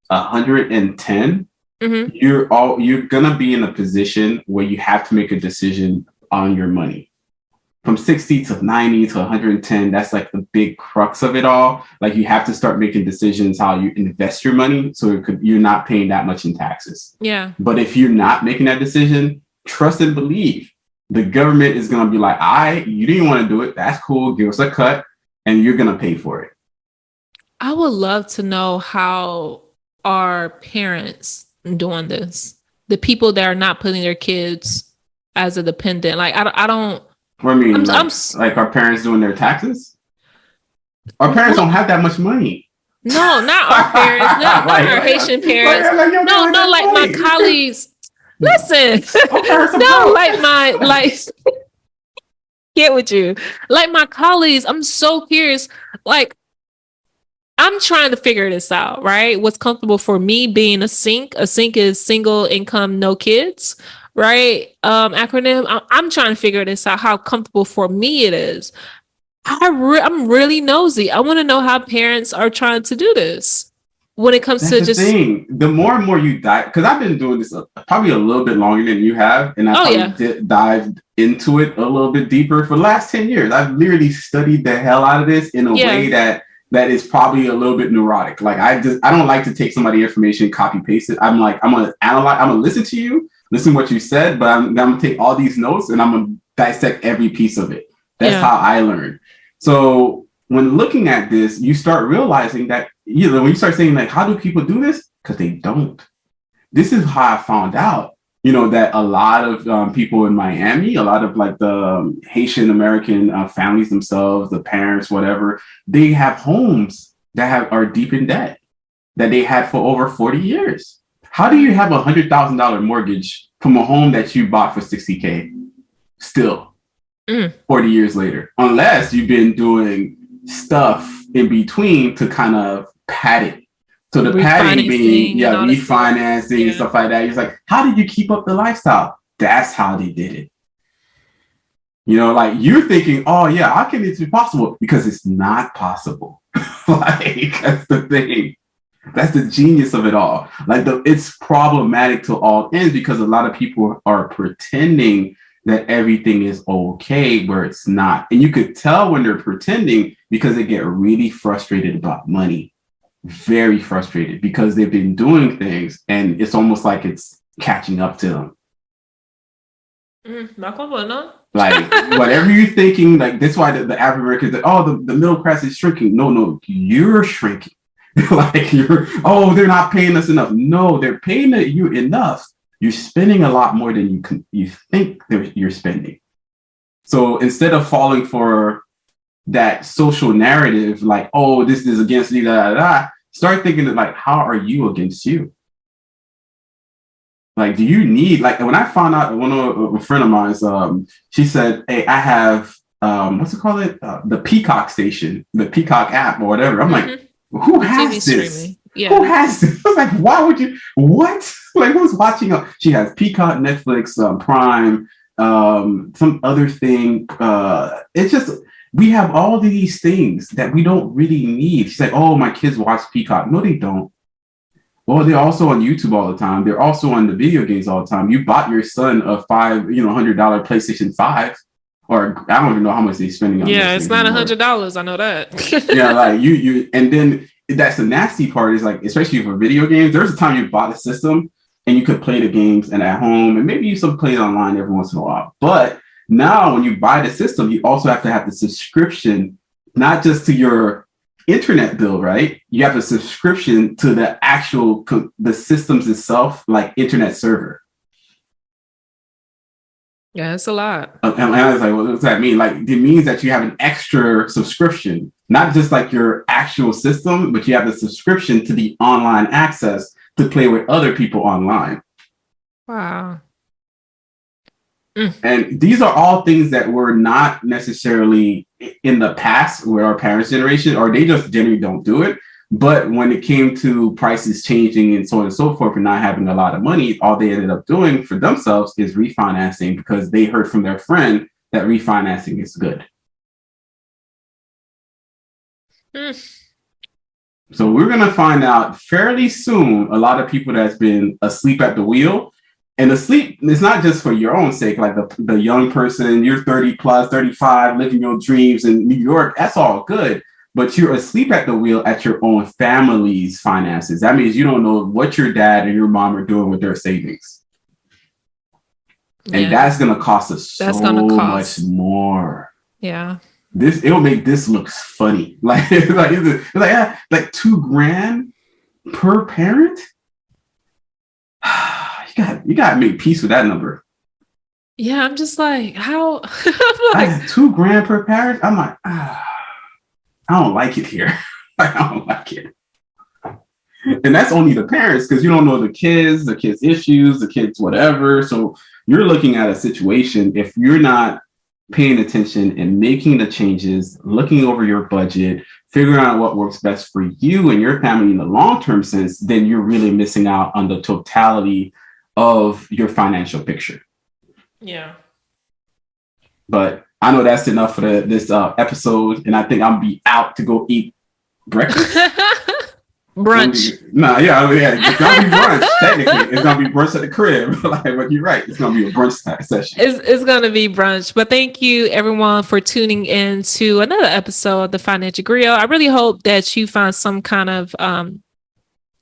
110. Mm-hmm. You're gonna be in a position where you have to make a decision on your money. From 60 to 90 to 110, that's like the big crux of it all. Like, you have to start making decisions how you invest your money, so you're not paying that much in taxes. Yeah. But if you're not making that decision, trust and believe the government is going to be like, you didn't want to do it. That's cool. Give us a cut, and you're going to pay for it. I would love to know how are parents doing this. The people that are not putting their kids as a dependent. Like, I don't. What do you mean? Like our parents doing their taxes? Our parents don't have that much money. No, not our parents. Not our Haitian parents. No, like my colleagues. Listen. No, get with you. Like my colleagues, I'm so curious. Like, I'm trying to figure this out, right? What's comfortable for me being a SINK. A SINK is single income, no kids. Right? Acronym. I'm trying to figure this out, how comfortable for me it is. I'm really nosy. I want to know how parents are trying to do this when it comes to just thing. The more and more you dive, because I've been doing this probably a little bit longer than you have, and I dived into it a little bit deeper for the last 10 years. I've literally studied the hell out of this in a way that is probably a little bit neurotic. Like, I don't like to take somebody's information, copy paste it. I'm like, I'm gonna analyze. I'm gonna listen to you. Listen to what you said, but I'm going to take all these notes and I'm going to dissect every piece of it. That's how I learned. So when looking at this, you start realizing that, when you start saying, like, how do people do this? Because they don't. This is how I found out, that a lot of people in Miami, a lot of like the Haitian American families themselves, the parents, whatever, they have homes that are deep in debt that they had for over 40 years. How do you have $100,000 mortgage from a home that you bought for $60K still 40 years later? Unless you've been doing stuff in between to kind of pad it. So the padding being, refinancing and stuff like that. It's like, how did you keep up the lifestyle? That's how they did it. Like, you're thinking, oh yeah, how can it be possible? Because it's not possible. Like, that's the thing. That's the genius of it all. Like, it's problematic to all ends because a lot of people are pretending that everything is okay where it's not. And you could tell when they're pretending because they get really frustrated about money. Very frustrated because they've been doing things and it's almost like it's catching up to them. Like, whatever you're thinking, like, that's why the average American is like, the middle class is shrinking. No, you're shrinking. Like, they're not paying us enough. No, they're paying you enough. You're spending a lot more than you think you're spending. So instead of falling for that social narrative, like, this is against me, start thinking that, like, how are you against you? Like, do you need, like, when I found out, a friend of mine, she said, hey, I have, what's it called? The Peacock station, the Peacock app or whatever. I'm like, who has this? Who has this? I was like, why would you? What? Like, who's watching? She has Peacock, Netflix, Prime, some other thing. It's just, we have all these things that we don't really need. She's like, my kids watch Peacock. No, they don't. Well, they're also on YouTube all the time. They're also on the video games all the time. You bought your son a $100 PlayStation 5. Or I don't even know how much they're spending on. Yeah, it's not $100. I know that. Yeah, like you, and then that's the nasty part is, like, especially for video games. There's a time you bought a system and you could play the games and at home, and maybe you still play it online every once in a while. But Now, when you buy the system, you also have to have the subscription, not just to your internet bill, right? You have a subscription to the actual the systems itself, like internet server. Yeah, it's a lot. And I was like, what does that mean? Like, it means that you have an extra subscription, not just like your actual system, but you have a subscription to the online access to play with other people online. Wow. And these are all things that were not necessarily in the past with our parents' generation, or they just generally don't do it. But when it came to prices changing and so on and so forth, and not having a lot of money, all they ended up doing for themselves is refinancing, because they heard from their friend that refinancing is good. So we're going to find out fairly soon a lot of people that's been asleep at the wheel. And asleep is not just for your own sake, like the young person, you're 30 plus, 35, living your dreams in New York. That's all good. But you're asleep at the wheel at your own family's finances. That means you don't know what your dad and your mom are doing with their savings. Yeah. And that's going to cost us so much more. Yeah. It'll make this look funny. Like $2,000 per parent. You got to make peace with that number. Yeah, I'm just like, how? Like, $2,000 per parent. I'm like, I don't like it here. I don't like it. And that's only the parents, because you don't know the kids issues, the kids whatever. So you're looking at a situation, if you're not paying attention and making the changes, looking over your budget, figuring out what works best for you and your family in the long-term sense, then you're really missing out on the totality of your financial picture. Yeah. But I know that's enough for this episode, and I think I'll be out to go eat breakfast. Brunch. It's gonna be brunch. Technically, it's gonna be brunch at the crib. But you're right, it's gonna be a brunch session. It's gonna be brunch. But thank you everyone for tuning in to another episode of the Financial Griot. I really hope that you found some kind of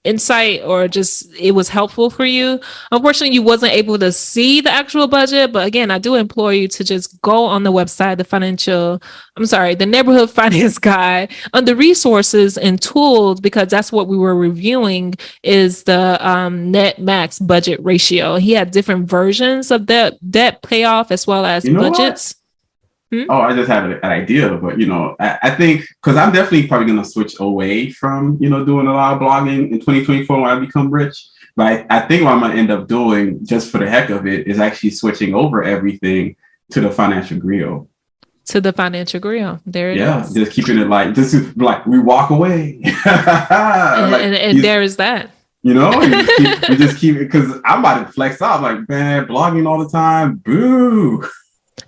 insight, or just it was helpful for you. Unfortunately, you wasn't able to see the actual budget, but again, I do implore you to just go on the website, the Neighborhood Finance Guide, under resources and tools, because that's what we were reviewing, is the net max budget ratio. He had different versions of that debt payoff as well as budgets. Oh, I just have an idea, but I think, because I'm definitely probably going to switch away from doing a lot of blogging in 2024 when I become rich. But I think what I'm going to end up doing, just for the heck of it, is actually switching over everything to the Financial Griot. To the Financial Griot. There it is. Yeah, just keeping it like we walk away. and there is that. We just keep it, because I'm about to flex out. Like, man, blogging all the time. Boo.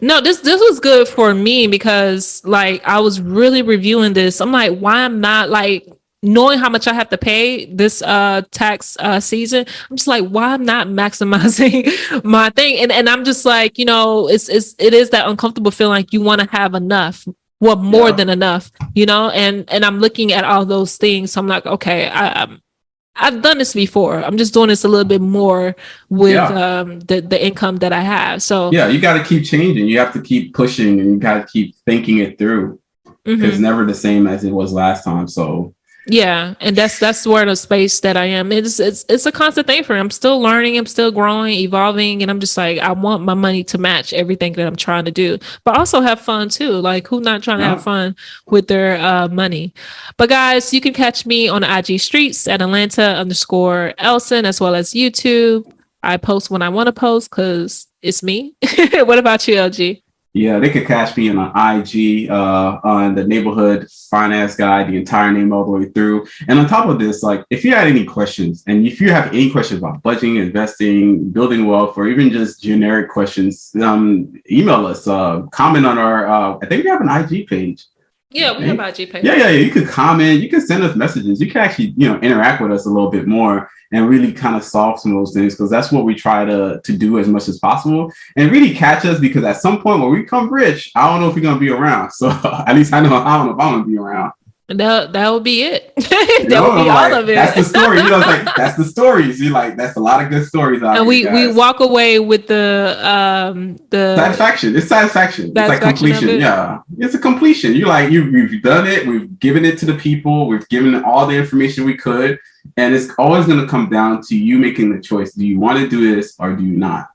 No, this was good for me, because like I was really reviewing this. I'm like, why I'm not, like, knowing how much I have to pay this tax season. I'm just like, why I'm not maximizing my thing. And I'm just like, it is that uncomfortable feeling like you want to have enough. Well, more than enough, and I'm looking at all those things. So I'm like, okay, I've done this before. I'm just doing this a little bit more with the income that I have. So you got to keep changing. You have to keep pushing, and you got to keep thinking it through. It's never the same as it was last time. So yeah, and that's where the space that I am. It's a constant thing for me. I'm still learning. I'm still growing, evolving, and I'm just like, I want my money to match everything that I'm trying to do, but also have fun too. Like, who's not trying to have fun with their money? But guys, you can catch me on the IG streets at Alainta_Elson, as well as YouTube. I post when I want to post because it's me. What about you, LG? Yeah, they could catch me on IG on the Neighborhood Finance Guide, the entire name all the way through. And on top of this, like, if you had any questions, and if you have any questions about budgeting, investing, building wealth, or even just generic questions, email us, comment on our, I think we have an IG page. Yeah, we have IG page. Yeah. You could comment. You can send us messages. You can actually, interact with us a little bit more and really kind of solve some of those things, because that's what we try to do as much as possible, and really catch us, because at some point when we become rich, I don't know if we're going to be around. So at least I don't know if I'm going to be around. That would be it. You That know, would be like, all of it. that's the story. You know, it's like that's the stories. You like that's a lot of good stories out And here, we guys. walk away with the Satisfaction. It's satisfaction. It's like satisfaction of completion. it. Yeah, it's a completion. You like we've done it. We've given it to the people. We've given all the information we could, and it's always going to come down to you making the choice. Do you want to do this or do you not?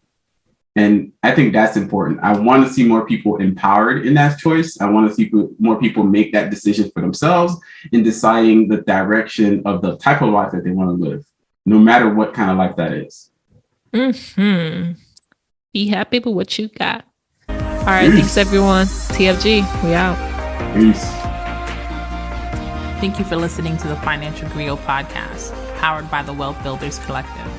And I think that's important. I want to see more people empowered in that choice. I want to see more people make that decision for themselves in deciding the direction of the type of life that they want to live, no matter what kind of life that is. Be happy with what you got. All right. Peace. Thanks, everyone. TFG, we out. Peace. Thank you for listening to the Financial Griot podcast, powered by the Wealth Builders Collective.